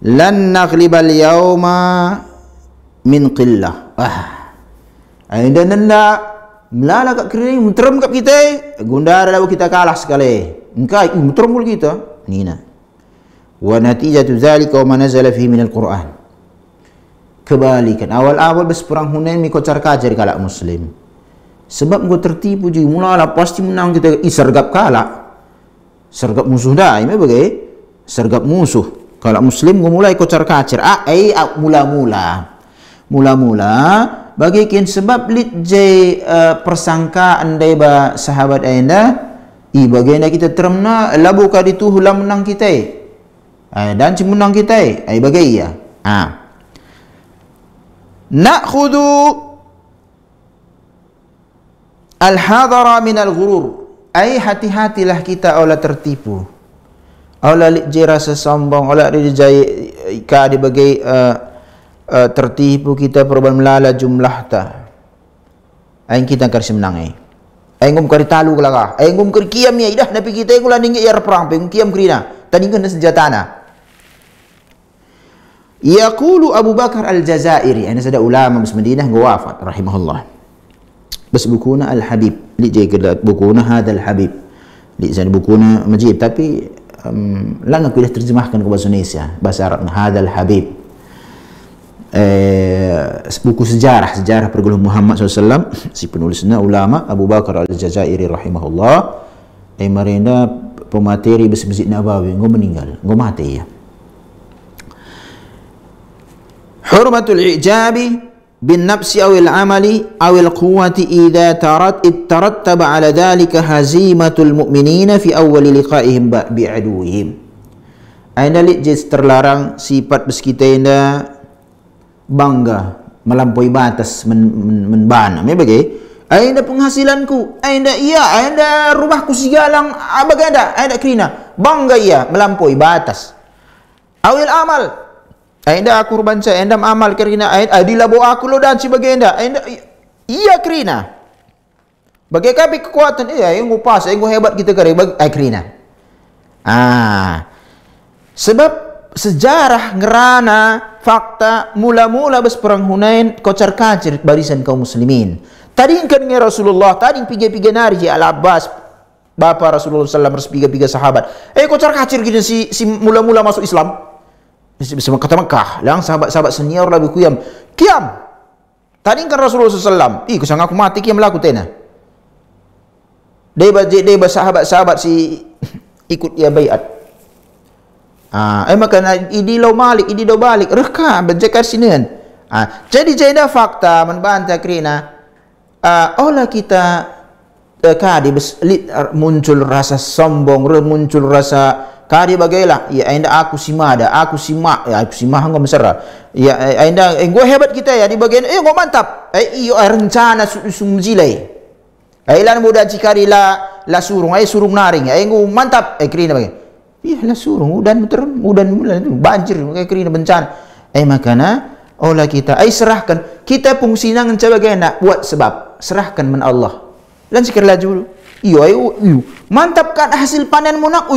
lan naghlibal yawma min qillah dan nanda melala kat kering muteram kat kita gundara lalu kita kalah sekali engkai muteram mul kita nina wa natijatu zalika wa ma nazala fihi min al-Quran kebalikan awal-awal bes perang Hunain mi kocar kajar kalak muslim sebab engkau tertipu je mulala pasti menang kita sergap kalak sergap musuh dah ini bagai sergap musuh. Kalau muslim mulai kocar kacir. Mula-mula bagikin sebab lit jay persangkaan dai ba sahabat anda bagaina kita termna labu ka dituh lam menang kita dan cimunang kita bagai ya na'khudhu al-hadara min al-ghurur hati-hatilah kita olah tertipu olah lit jay rasa sombong olah jay ka dibagai tertipu kita perubahan melala jumlah ta aing kita karsi menang aing ngom kari talu kelaka aing ngom kari kiam ya idah napi kita kula ninggi yar perang peng kiam krina tadi kan senjatana yaqulu Abu Bakar Al-Jazairi ana sada ulama bis Madinah wafat rahimahullah bas bukuna Al-Habib li jay kada bukuna hadal Habib li zan bukuna majid tapi lana kudah terjemahkan ke bahasa Indonesia bahasa Arab hadal Habib buku sejarah pergulungan Muhammad SAW si penulisnya ulama Abu Bakar Al-Jazairi rahimahullah marinda pemateri Masjid Nabawi ngom meninggal ngom mati ya hurmatul ijabi bin nafsi awil amali awil quwati idha tarattaba ala dhalika hazimatul mu'minina fi awwali liqa'ihim bi'aduwihim aina lijis terlarang sifat beskitainda bangga melampaui batas menbana bagai anda penghasilanku anda rumahku sigalang abagada anda krina bangga ia melampaui batas awil amal anda aku banca anda amal krina adila bawa aku lo dan sebagai anda iya krina bagai kapi kekuatan yang ngupas yang hebat kita kare krina sebab sejarah ngerana fakta mula-mula bes perang Hunain kocar kacir barisan kaum muslimin tadi kan Rasulullah tadi piga-piga nari Al-Abbas bapa Rasulullah SAW piga-piga sahabat kocar kacir gini si mula-mula masuk Islam bisa kata Mekah lang sahabat-sahabat senior lebih kiam tadi kan Rasulullah SAW kusang aku mati kiam laku tena dia sahabat-sahabat si ikut ya bayat maka idi lo malik idi do balik reka berjakar sinian jadi jeda fakta membantah krina olah kita kadi muncul rasa sombong muncul rasa kadi bagailah ya anda aku simada aku simak ya aku simah ngom mesra ya anda gue hebat kita ya di bagian gue mantap iyo rencana sumjilai lan muda cikari la surung surung naring gue mantap krina bagian lah surung udan banjir kayak kerina bencana makana olah kita serahkan kita fungsi nang sebagainya buat sebab serahkan men Allah lan sikir laju iyo mantap kan hasil panen mu nak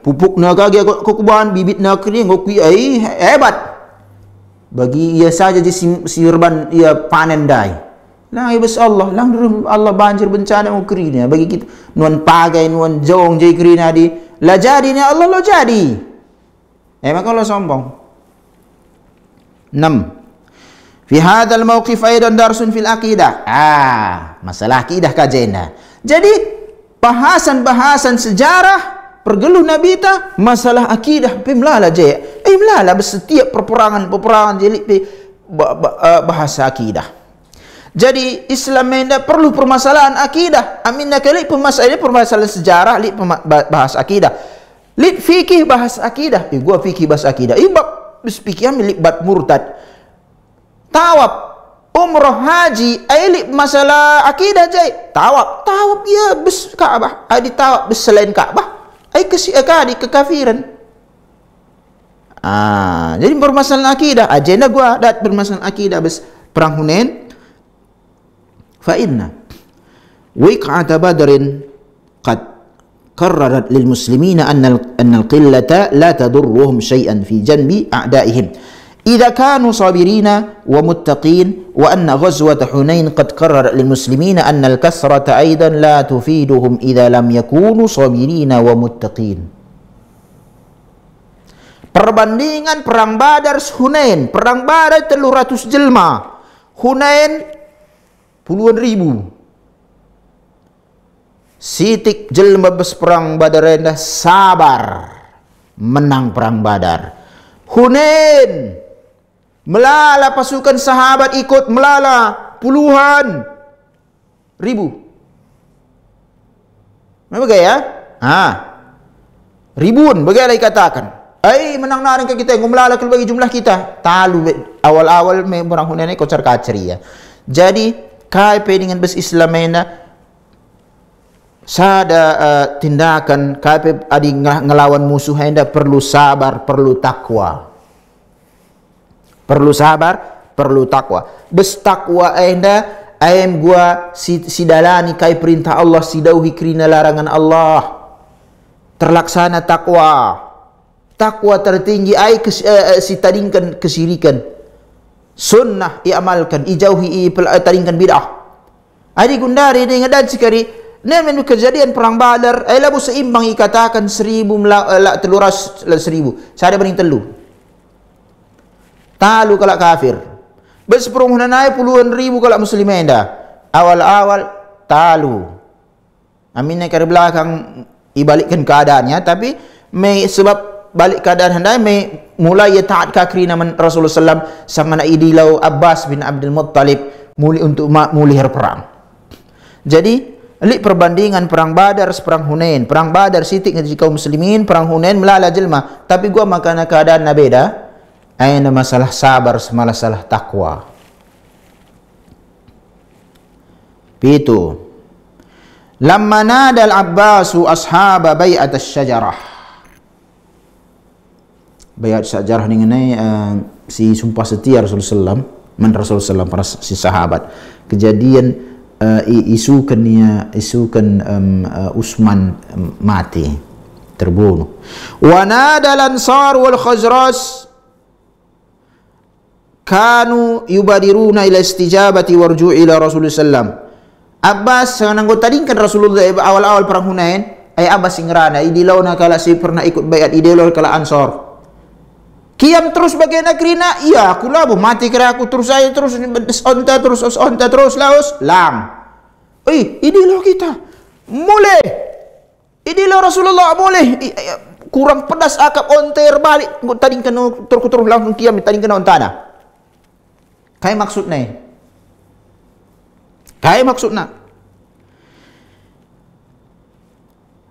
pupuk naga kukuban bibit nak kini ngopi hebat bagi ia saja di sirban ia panen dai lah ibas Allah lang Allah banjir bencana mau kerina bagi kita nuan pagai nuan jong jai kerina di lah jadi ni Allah lo jadi maka lo sombong 6 fi hadzal mawqif aidan darsun fil aqidah masalah akidah kajena jadi bahasan sejarah pergeluh Nabi ta masalah akidah pemlala je melala setiap peperangan jelik bahasa akidah jadi Islam tidak perlu permasalahan akidah. Amin nak kali permasalahan sejarah, bahas akidah. Lit fikih bahas akidah. Gua fikih bahas akidah. Ibab fikih milik bat murtad. Tawab, umrah, haji, lit masalah akidah jai. Tawab ya bes Ka'bah. Adi tawab bes selain Ka'bah. Di kekafiran. Jadi permasalahan akidah. Agenda gua dat permasalahan akidah bes perang Hunain. فإن وقعة بدر قد قررت للمسلمين أن القلة لا تضرهم شيئا في جنب أعدائهم إذا كانوا صابرين ومتقين وأن غزوة حنين قد قررت للمسلمين أن الكثرة أيضا لا تفيدهم إذا لم يكونوا صابرين ومتقين. Perbandingan perang Badar Hunain, perang Badar 300 jelma, Hunain puluhan ribu. Sitik jelma bes perang Badar rendah sabar. menang perang Badar. Hunain, melala pasukan sahabat ikut melala puluhan ribu. Memang ya? Ribuan, bagaimana dikatakan? Menang naring ke kita, melala kalau bagi jumlah kita. Talu awal-awal orang Hunain ini kocar-kacir ya. Jadi, kai dengan bes Islamena sada tindakan KP adi ngelawan musuh anda perlu sabar, perlu takwa. Perlu sabar, perlu takwa. Bes takwa anda ayam gua si dalani kai perintah Allah, si dauhi kerina larangan Allah. Terlaksana takwa. Takwa tertinggi ay si tadingkan kesirikan. Sunnah iamalkan, ijauhi tadingkan bid'ah. Adi gundari dengan dan sekali Nen kejadian perang Badar, labu seimbang ikatakan 1000 teluras 1000. Saya banding telu. Talu kalau kafir. Bes perang naik puluhan ribu kalau muslimin dah. Awal-awal talu. Aminnya ke belakang ibalikkan keadaannya, tapi sebab balik keadaan hendak mulai taat kakri nama Rasulullah sallam sama idilau Abbas bin Abdul Muttalib mulih perang. Jadi Lik perbandingan perang Badar perang Hunain. Perang Badar sitik ngaji kaum muslimin, perang Hunain melala jelma. Tapi gua makana keadaan na beda. Aina masalah sabar, masalah takwa. Pitu. Lamma nada al-Abbasu ashaba bai'at asy-syajarah. Bai'at syajarah ini si sumpah setia Rasulullah Rasulullah para si sahabat. Kejadian isukan Utsman mati, terbunuh. Wa nadal ansar wal khazraj kanu yubadiruna ila istijabati warju' ila Rasulullah sallam. Abbas nanggo tadingkan Rasulullah awal-awal perang Hunain, Abbas singrana idilaw na kala si pernah ikut baiat idilaw kala Ansor. Kiam terus bagaimana kerina? Iya, aku labu mati kira aku terus saya terus onta terus laos lang. Idilah kita. Mulai. Idilah Rasulullah mulai. Kurang pedas akap onter balik. Tadi kena terus langsung kiam tadi kena ontana. Kai maksudnya.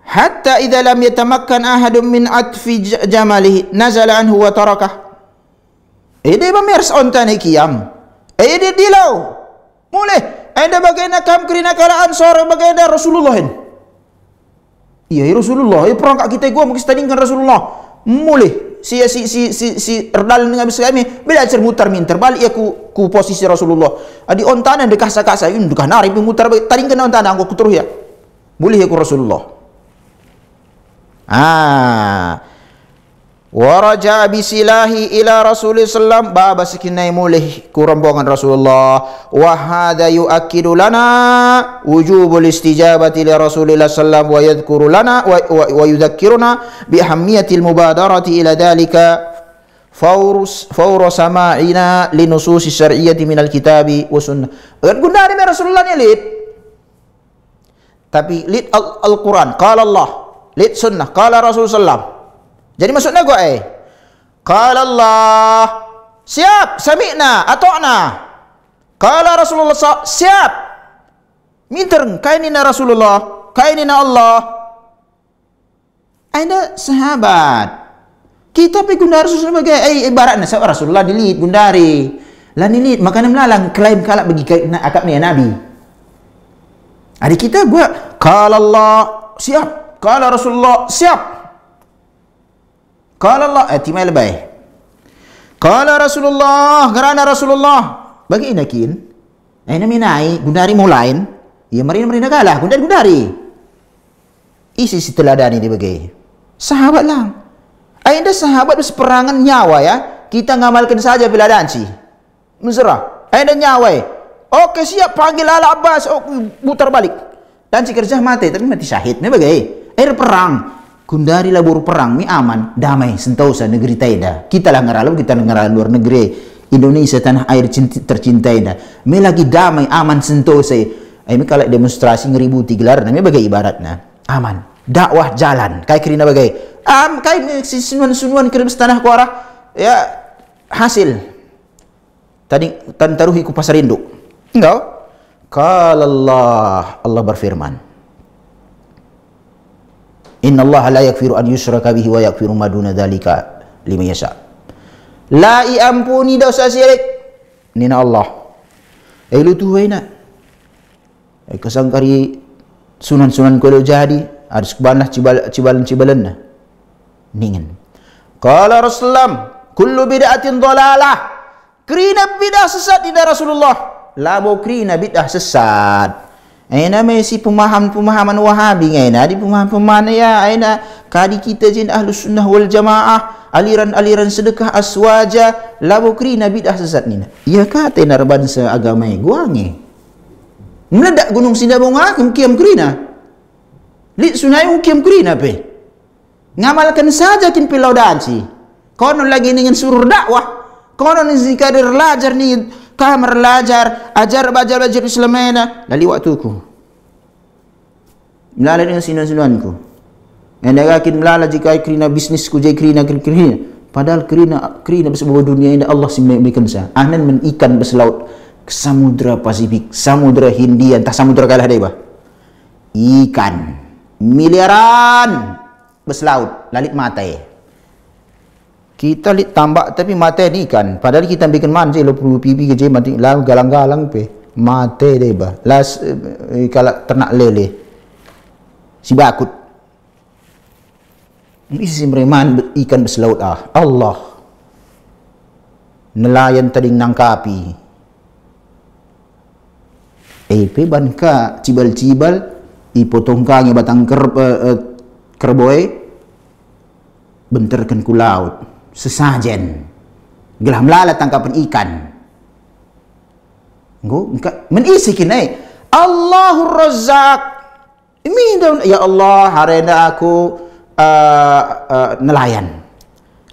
Hatta idza lam yatamakkan ahadun min atfi jamalihi nazala anhu wa tarakah. Dia bamers ontane kiam. Dia dilau. Mulai. Ada bagaimana kam kerina kala Ansar bagaimana Rasulullah. Iya Rasulullah. Perang kat kita gua mungkin tandingkan Rasulullah. Mulai. Si erdal dengan bisa kami bila acer mutar minter balik ya ku posisi Rasulullah. Adi ontana dekasa-kasa yun dekah narip mutar tandingkan ontana aku terus ya. Boleh ya ku Rasulullah. Waraja bisilahi ila Rasulullah sallam baba sekinai mulih ku rombongan Rasulullah wa hadha yu'akkidu lana wujubul istijabati li Rasulillah sallam wa yadhkuru lana wa yudhakkiruna bi ahammiyatil mubadarati ila dhalika fawra sama'ina li nususi syar'iyyati minal kitabi wa sunnah. Guna ni Rasulullah ni lid tapi lid al-Quran qala Allah lid sunnah qala Rasulullah sallam. Jadi maksudnya gua qala Allah siap sami'na ata'na qala Rasulullah siap minter kainina Rasulullah kainina Allah. Anda sahabat kita pergi gundari Rasulullah sebagai ibaratnya Rasulullah dilid gundari lah nilid makanya melalang klaim kalak bagi akak ni Nabi. Adik kita gua qala Allah siap qala Rasulullah siap. Qala Allah timai lebay. Qala Rasulullah gerana Rasulullah bagi inakin. Naminai gundari mulain. Ya marina kalah gundari. Isi teladani dia bagi. Sahabat lang. Ada sahabat seperangan nyawa ya. Kita ngamalkan saja bila danci. Mesra. Ada nyawa. Oke siap panggil Al Abbas. Putar balik. Danci kerja mati tapi mati syahid. Ini bagi. Air perang. Kundari labur perang, mi aman, damai, sentosa negeri taida. Kita lah ngaralau, kita ngaralau luar negeri. Indonesia tanah air tercintai dah. Mi lagi damai, aman, sentosa. Mi kalau demonstrasi ngeributi gelar, mi bagai ibaratnya aman. dakwah jalan kai kerina bagai kai sunuan kirim tanah ku arah ya hasil tadi taruhi ku pasar induk enggak qala Allah berfirman inna Allah la yaghfiru an yushraka bihi wa yaghfiru ma duna dzalika liman yasha la ampuni dosa syirik nina Allah lu tu waina kasangkari sunan-sunan kalau jadi harus kebanlah cibalan na ningin qala Rasulullah kullu bid'atin dhalalah kerina bid'ah sesat ida Rasulullah labo kerina bid'ah sesat aina mesi pemahaman Wahabi ngaina di pemahaman ya aina kadi kita jin Ahlus Sunnah wal Jamaah aliran-aliran sedekah aswaja labo kerina bid'ah sesat nina ya kata narban seagama guange meledak gunung Sindabong hakim kiam kerina li sunai ukiam kerina pe ngamalkan saja kin pilau danci kono lagi dengan surur dakwah kono ni zikadir lajar ni kamar lajar ajar belajar Islamena lali waktuku melala dengan sinan-sinanku anda yakin melala jika kerina bisnisku jadi kerina padahal kerina bersebab dunia ini Allah memberikan saya ahnan men ikan berselaut ke samudra Pasifik samudra Hindia entah samudra kalah deh bah ikan miliaran berslaut lalit mate kita lit tambak tapi mate ni ikan padahal kita bikin manje lo perlu pipi ke mati lang galang-galang pe mate deh bah las kalau ternak lele si bakut isi mereman ikan berslaut Allah nelayan tadi nangkapi pe banka cibal-cibal ipotong kange batang kerboy benterkan ku laut sesajen gelah melala tangkapan ikan menisi kinai Allahur Razzaq ini ya Allah harenda aku nelayan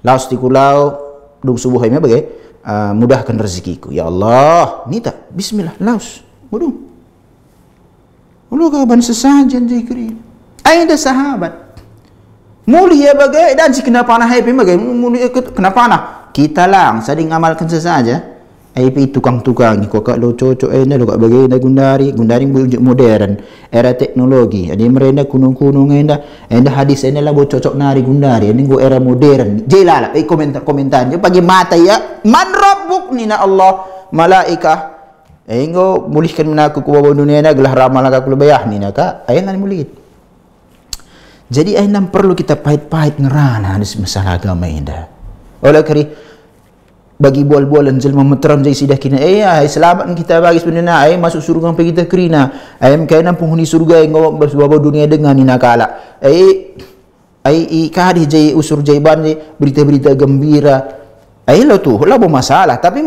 laos di kulau dung subuh ini bagai mudahkan rezekiku ya Allah ni tak bismillah laos mudung lu kaban sesajen zikri ada sahabat mulia bagai dan si kenapa nah happy bagai kenapa nah kita lang sedang amalkan sesaja IP tukang-tukang kok lo cocok lo kak bagai gundari modern era teknologi ada mereka kunung-kunung enda hadis lah bo cocok nari gundari ini go era modern jelala komentar-komentarnya pagi mata ya man rabbuk nina Allah malaikah enggo mulihkan menaku ku bawa dunia na gelah ramal aku lebayah ni naka ayan nan mulih jadi ayan perlu kita pahit-pahit ngerana di masalah agama indah oleh kari bagi bual-bualan jelma meteram jadi sidah kina selamat kita bagi sebenarnya masuk surga sampai kita kerina kainan penghuni surga enggo bawa dunia dengan ni nakala kadi jadi usur jaiban berita-berita gembira lo tu labo masalah tapi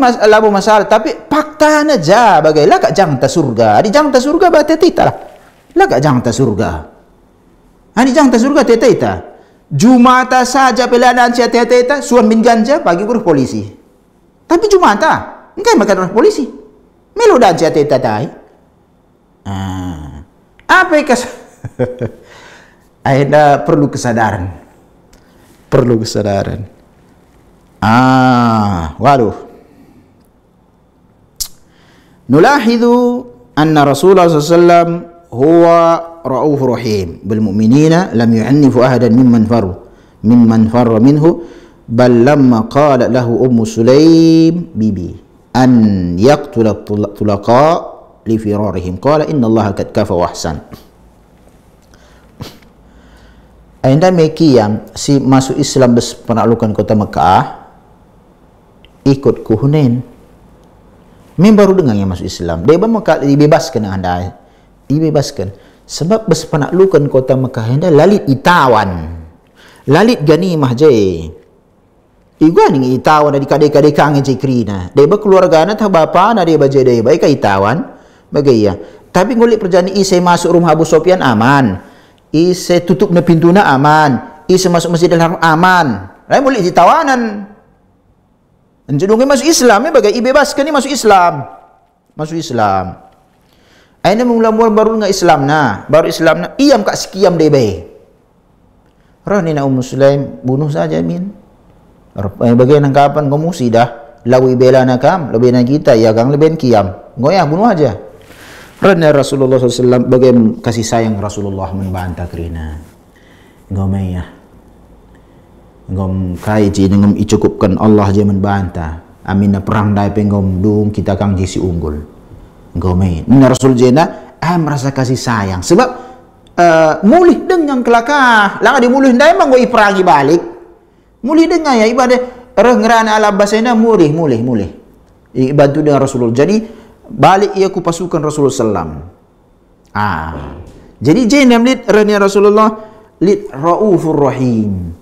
fakta aja bagailah kak jang ta surga di jang ta surga bate tita lah kak jang ta surga ani jang ta surga teta jumata saja pelanan cia teta suan min ganja bagi guru polisi tapi jumata engkai makan polisi melo dan cia teta tai apa kas ada perlu kesadaran waduh nulahidhu anna Rasulullah SAW huwa ra'ufur rahim bil mu'minina lam yu'annifu ahadan mimman farra minhu bal lamma qala lahu ummu Sulaim bibi an yaqtula tulaqa li firarihim qala inna Allah qad kafa wa ahsan anda meki yang si masuk Islam penaklukan kota Mekah ikut ke Hunain baru dengar yang masuk Islam dia Mekah dibebaskan anda dibebaskan sebab penaklukan kota Mekah anda lalit itawan lalit ganimah je igani itawan dari kadai-kadai kange cikrina dia keluarga anak tah bapa na dia baje dia baik itawan bagai ya tapi ngulik perjalanan isai masuk rumah Abu Sufyan aman isai tutup na pintu na aman isai masuk Masjidil Haram aman lain boleh ditawanan Anjudungnya masuk Islam ya bagai ibebaskan ni masuk Islam. Aina mula baru dengan Islam na, baru Islam na iam kak sekiam deh bae. Nina Sulaim bunuh saja min. Bagian kapan kamu sidah lawi bela nakam lebih na kita ya gang lebih kiam. Ngoyah bunuh aja. Karena Rasulullah SAW bagaimana kasih sayang Rasulullah membantah kerina. Ngomay ya. Ngom kai ji ngom icukupkan Allah je membantah. Amin na perang dai pengom dung kita kang jisi unggul. Ngomay. Nina Rasul jena merasa kasih sayang sebab mulih dengan kelakah. Lang di mulih dai mang goi perangi balik. Mulih dengan ya ibadah ngerana ala basena mulih. Bantu dengan Rasulullah. Jadi balik ia ku pasukan Rasulullah sallam. Jadi jenam lid rania Rasulullah lid raufur rahim.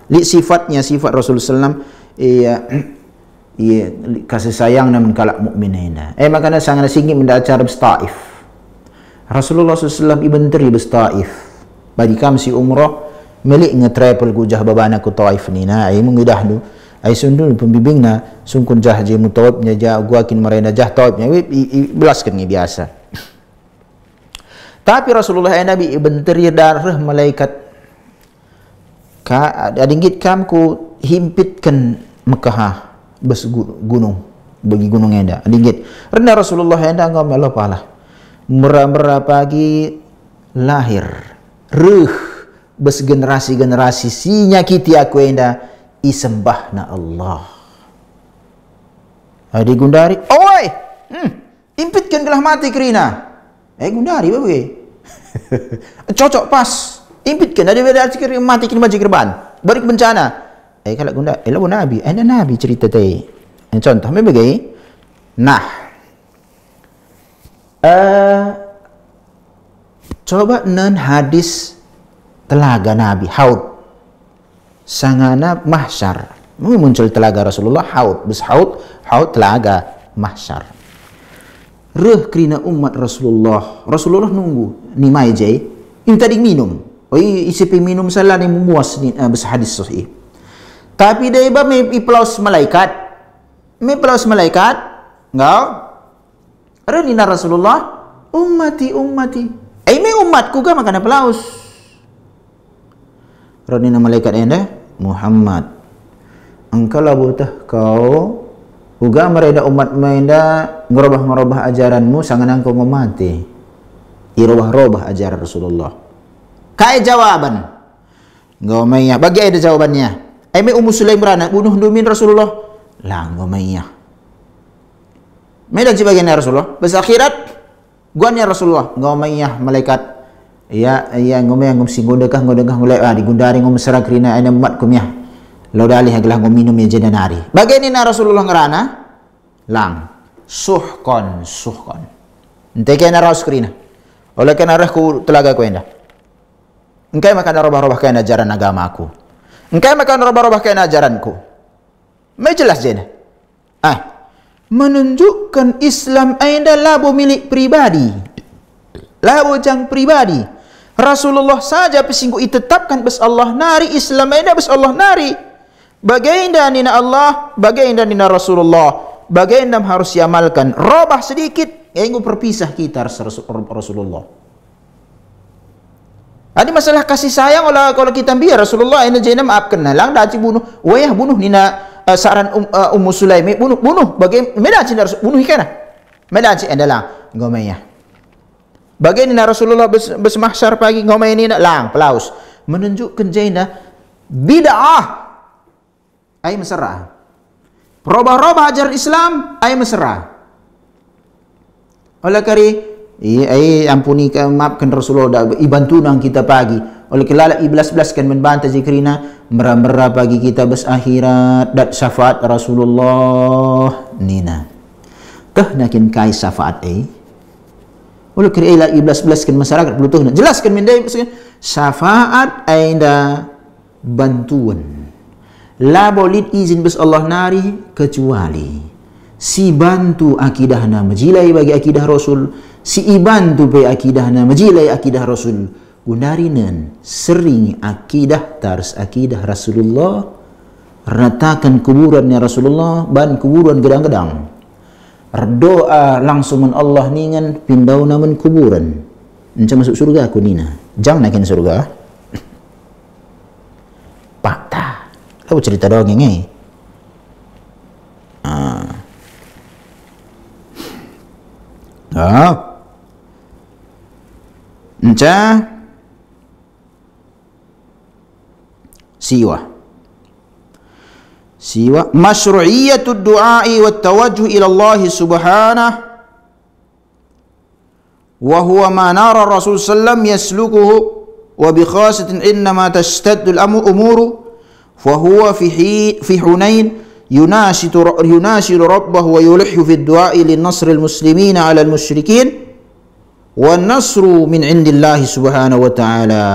Lid sifatnya sifat Rasulullah sallam ia kasih sayang namun kalak mukminin. Makanya sangat singgih mendacar Taif. Rasulullah sallam ibn teri Taif. Bagi kam si umrah melik nge-travel gujah babana ku Taif ni na ay mengidah du ay sundul pembimbing na sungkun jah je mutawab nya jah guakin marena jah Taif nya belaskan ni biasa. Tapi Rasulullah ay Nabi ibn teri darah malaikat ka adinggit kam ku himpitkan Mekah bes gunung bagi gunung enda adinggit rendah Rasulullah enda ngam Allah pala mera pagi lahir bes generasi-generasi si nyakiti aku enda isembah na Allah. Adi gundari, oi, impitkan gelah mati kerina. Gundari bagai, cocok pas, impitkan. Ada beda kerina mati kini majik kerban, balik bencana. Kalau gundari, lalu Nabi, ada Nabi cerita tadi. Contoh, bagai, nah, coba nan hadis telaga Nabi haud sangana mahsyar muncul telaga Rasulullah haud telaga mahsyar krina umat Rasulullah nunggu ni mai jai ini tadi minum isi minum salah ni memuas ni bes hadis sahih tapi dia iba me iplaus malaikat ngau renina Rasulullah ummati me umatku ga makana pelaus Rodina malaikat enda Muhammad engkau labutah kau uga mereda umat menda ngerubah ajaranmu sangan engkau mati irubah ajaran Rasulullah kai jawaban ngomaya bagi ada jawabannya me Sulaim berana bunuh dumin Rasulullah lah ngomaya medan sebagian Rasulullah bes akhirat guannya Rasulullah ngomaya malaikat ya ngomong ngom si godekah mulai digundari ngom serang kerina ana mat kumyah lo dalih aglah ngom minum ya jedanari bagini na Rasulullah ngerana lang suhkon enteke na raus kerina oleh kana rah ku telaga ku enda engkai makan robah kana ajaran agamaku engkai makan robah kana ajaranku me jelas jena menunjukkan Islam enda labo milik pribadi labo jang pribadi Rasulullah saja pesinggu ditetapkan bes Allah nari Islam enda bes Allah nari bagainda nina Allah bagainda nina Rasulullah bagainda harus diamalkan robah sedikit ingin perpisah kita Rasulullah ada masalah kasih sayang kalau kita biar Rasulullah enda jena maafkan lang daci bunuh wayah bunuh nina saran Sulaim bunuh bagaimana medaci bunuh ikana medaci enda lang ngomaya bagaimana Rasulullah besmahsyar pagi ngomong ini nak lang pelaus menunjukkan jaina bid'ah ay mesra robah ajaran Islam ay mesra oleh kari ay ampuni maafkan Rasulullah ibantu nang kita pagi oleh kelala iblas kan membantah zikrina merah pagi kita bes akhirat dat syafaat Rasulullah nina nakin kai syafaat oleh kerana iblas kan masyarakat belutuh jelaskan mendai syafaat ainda bantuan la boleh izin bes Allah nari kecuali si bantu akidahna majilai bagi akidah Rasul si ibantu be akidahna majilai akidah Rasul gunarinan sering akidah tars akidah Rasulullah ratakan kuburannya Rasulullah ban kuburan gedang-gedang doa langsung Allah ningan pindau namun kuburan encam masuk surga aku nina jangan naikin surga Tahu cerita dongeng ni. Siwa masyru'iyatud du'a'i wat tawajjuh ila Allah subhanahu wa huwa ma nara Rasul sallam yaslukuhu wa bi khasatin innama tashtaddu al-umuru fa huwa fi Hunain yunashidu rabbahu wa yulihhu fi ad-du'a'i lin nasr al-muslimin 'ala al-musyrikin wan nasru min 'indillahi subhanahu wa ta'ala.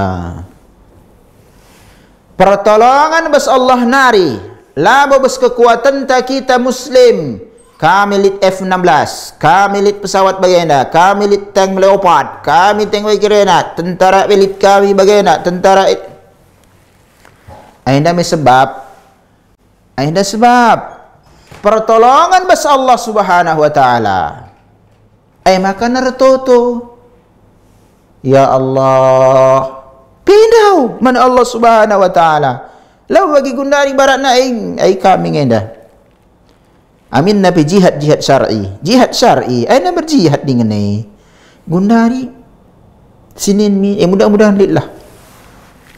Pertolongan bas Allah nari labo bas kekuatan ta kita muslim. Kami lit F-16, kami lit pesawat bagenda, kami lit tank Leopard, kami tank Ukraina, tentara elit kami bagenda, tentara ainda may sebab, ainda sebab pertolongan bas Allah subhanahu wa ta'ala. Ay maka nartoto, ya Allah, pindaw man Allah subhanahu wa ta'ala. Law bagi gundari barat na ay kami ngenda. Amin nabi jihad syar'i ay na berjihad dengan ni gundari sinin mi mudah-mudahan lillah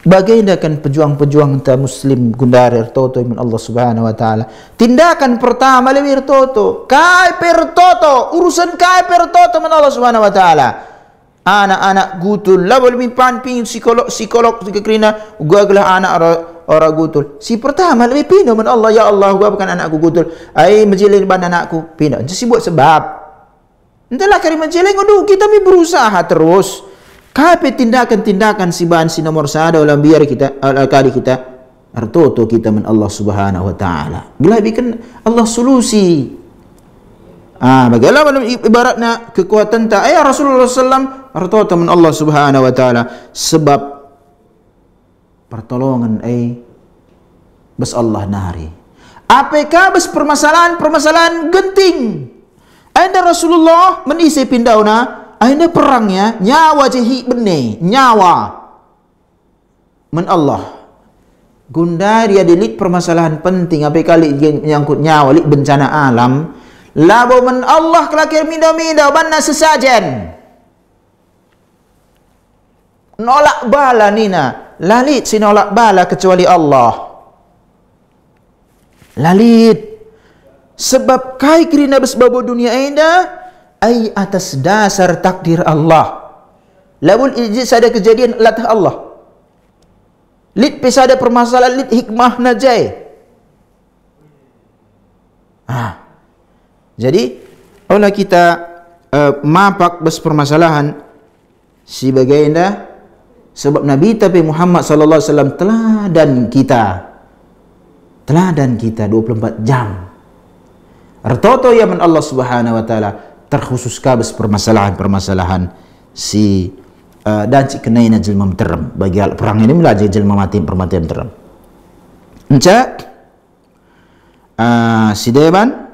bagaikan pejuang-pejuang ta muslim gundari ertoto min Allah subhanahu wa ta'ala. Tindakan pertama lebih ertoto kai pertoto urusan kai pertoto min Allah subhanahu wa ta'ala. Anak-anak gutul labol mi panping psikolog kekrina gaglah anak orang gutul. Si pertama lebih pindah man Allah, ya Allah gua bukan anakku gutul. Ai menjeleng ban anakku pindah. Jadi buat sebab. Entahlah kari menjeleng aduh kita mi berusaha terus. Kape tindakan-tindakan si ban si nomor satu dalam biar kita kali kita artoto kita man Allah subhanahu wa ta'ala. Bila bikin Allah solusi. Bagaimana ibaratnya kekuatan ta Rasulullah sallam artoto man Allah subhanahu wa ta'ala sebab pertolongan bas Allah nari. Apakah bas permasalahan genting. Anda Rasulullah menisi pindauna, anda perangnya nyawa jehi bene, nyawa men Allah. Gundari ada lit permasalahan penting apa kali menyangkut nyawa lit bencana alam. Labo men Allah kelakir minda-minda banna sesajen. Nolak bala nina. Lalit sinolak bala kecuali Allah. Lalit. Sebab kai kirina besbabo dunia enda ai atas dasar takdir Allah. Labul ijis ada kejadian latah Allah. Lit pesada permasalahan lit hikmah najai. Jadi olah kita mapak bes permasalahan sebagai enda sebab Nabi tapi Muhammad sallallahu alaihi wasallam teladan kita 24 jam. Artoto ya man Allah subhanahu wa ta'ala terkhusus kabes permasalahan-permasalahan si dan si kenaina jelma terem bagi perang ini melajai jelma mati permatian terem. Encak si deban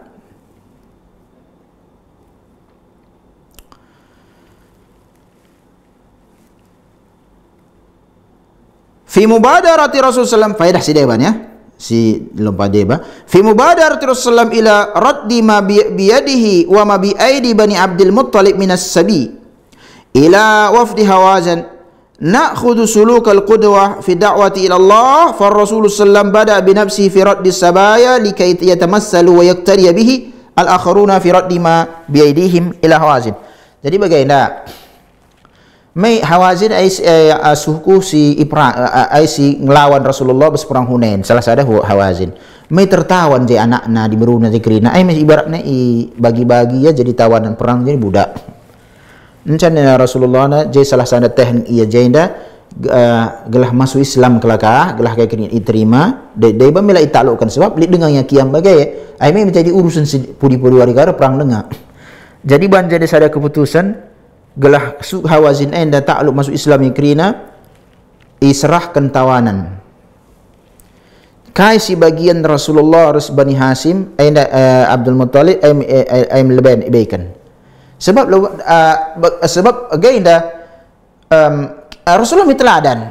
fi mubadarati Rasulullah sallam faedah si deban ya si lompat deba fi mubadarati Rasulullah ila raddi ma biyadihi wa ma bi aidi bani Abdul Muttalib minas sabi ila wafdi Hawazin na'khudhu suluk al-qudwah fi da'wati ila Allah fa Rasulullah sallam bada bi nafsihi fi raddi sabaya likay yatamassalu wa yaqtari bihi al-akharuna fi raddi ma bi aidihim ila Hawazin. Jadi bagaimana Mai Hawazin suku si si ngelawan Rasulullah bes perang Hunain. Salah sada Hawazin. Mai tertawan je anakna di meruna di kerina. Mai ibaratnya bagi-bagi ya jadi tawanan perang jadi budak. Encana Rasulullah na je salah sada teknik ia jenda gelah masuk Islam kelakah, gelah kaya kerina diterima. Dai ba mila itaklukkan sebab li dengang yang kiam bagai. Ai mai menjadi urusan pudi-pudi warga perang dengar. Jadi ban jadi sada keputusan gelah Hawazin enda takluk masuk Islam yang kerina iserahkan tawanan kai si bagian Rasulullah harus Bani Hasim enda Abdul Muttalib leban ibaikan sebab sebab agenda Rasulullah miteladan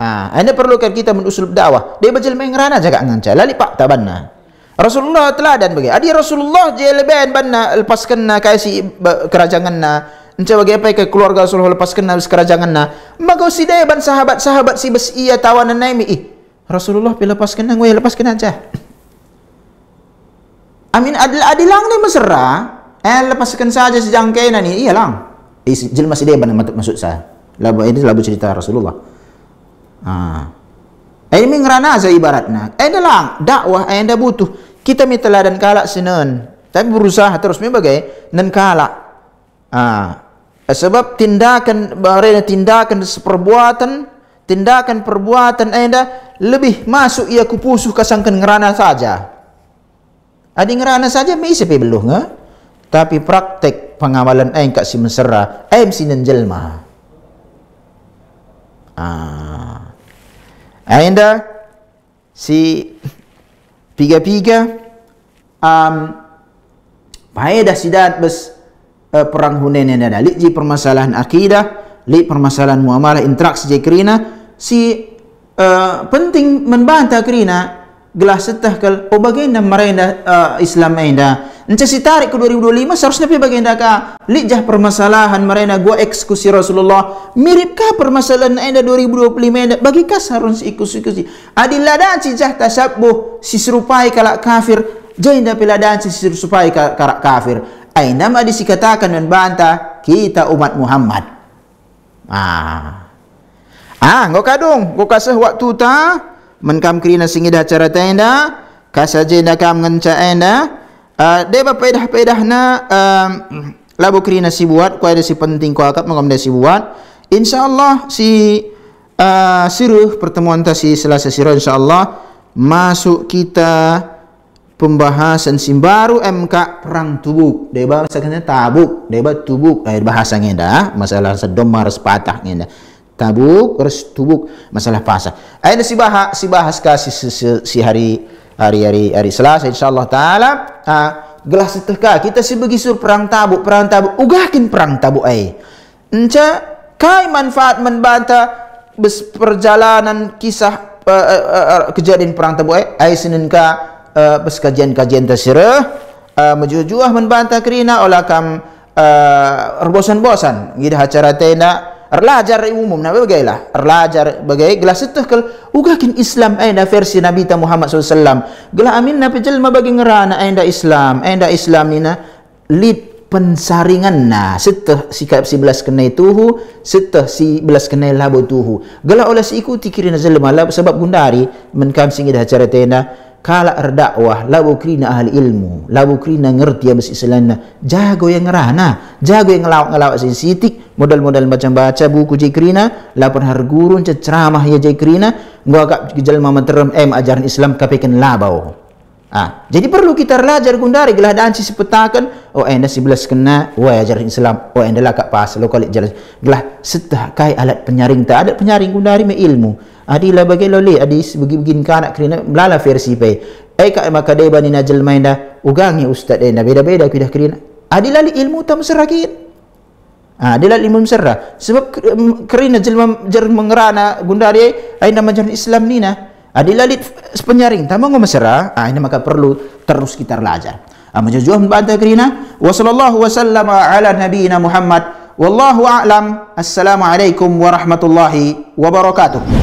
Anda perlukan kita menusul dakwah. Dia bajal main ngerana jaga nganca. Lali pak tabanna. Rasulullah teladan bagi. Adi Rasulullah jeleben banna lepaskan na kasih kerajaan na. Encah bagi apa ke keluarga Rasulullah lepaskan na kerajaan na. Maka si deban sahabat-sahabat si bes iya tawanan naimi. Rasulullah lepaskan na, gue lepaskan aja. Amin adilang ni mesra. Lepaskan saja sejangkai ni. Iya lang. Jelma si deban maksud saya. Ini labu cerita Rasulullah. Ini mengerana aja ibaratnya. Lang dakwah anda butuh. Kita minta teladan kalak senen. Tapi berusaha terus sebagai nan kalak. Sebab tindakan perbuatan anda lebih masuk ia kupusuh kasangkan ngerana saja. Adi ngerana saja mesti belum nge. Tapi praktek pengamalan kat si mesra si nenjelma. Anda si piga-piga faedah sidat bes perang Hunain yang ada li permasalahan akidah, li permasalahan muamalah interaksi jekrina si penting membantah kerina gelas setah kal bagaimana merenda Islam enda encah si tarik ke 2025 seharusnya bagaimana ka lijah permasalahan merenda gua eksekusi Rasulullah mirip kah permasalahan enda 2025 enda bagi kah seharusnya ikusi adiladan si jah tasabbuh si serupai kalak kafir jainda piladan si serupai kalak kafir aina ma disikatakan dan bantah kita umat Muhammad ngok kadung gua kasih waktu ta menkam kerina singida acara tenda kasajenda kam nganca enda deba pedah na labu kerina si buat ko ada si penting ko akap mengam si buat insyaallah si siruh pertemuan ta si Selasa siruh insyaallah masuk kita pembahasan simbaru MK perang Tubuk deba sakana Tabuk deba Tubuk bahasa ngenda masalah sedomar sepatah ngenda Tabuk, terus Tubuk, masalah pasar. Ada si bahas kasih si hari Selasa insyaallah taala. Gelas seteka kita si bagi sur perang Tabuk, ugakin perang Tabuk Enca kai manfaat membantah perjalanan kisah kejadian perang Tabuk senen ka bes kajian tasirah majujuah membantah kerina olakam bosan-bosan gitu acara tenda erlajar umum nabi bagailah erlajar bagai gelas itu kal ugakin Islam anda versi Nabi Muhammad SAW gelah amin nabi jelma bagi ngerana anda Islam nina lid pensaringan setah sikap si belas kenai tuhu setah si belas kenai labu tuhu gelah oleh si ikuti kirina jelma sebab gundari menkam singi dah acara tenda kala erdakwah labu krina ahli ilmu labu krina ngerti ya besi Islamna jago yang ngerana jago yang ngelawak sensitik modal-modal macam baca buku jekrina lapor hargurun ceramah ya jekrina gua agak jelma menterem ajaran Islam kapekan labau jadi perlu kita belajar gundari gelah dan si sepetakan enda 11 kena ajaran Islam enda lah kak pas lo kali jelas gelah setah kai alat penyaring tak ada penyaring gundari me ilmu adilah bagi loli adis begin kanak kerina melala versi pe kak maka deba ni najal mainda ugangi ustaz enda beda-beda pidah kerina adilah ilmu tam serakit adilah ilmu serah sebab kerina jelma jar mengerana gundari aina majaran Islam nina adilah penyaring tam ngomesera ini maka perlu terus kita belajar majujuh membantah kerina wa sallallahu wasallam ala nabiyina Muhammad wallahu a'lam assalamualaikum warahmatullahi wabarakatuh.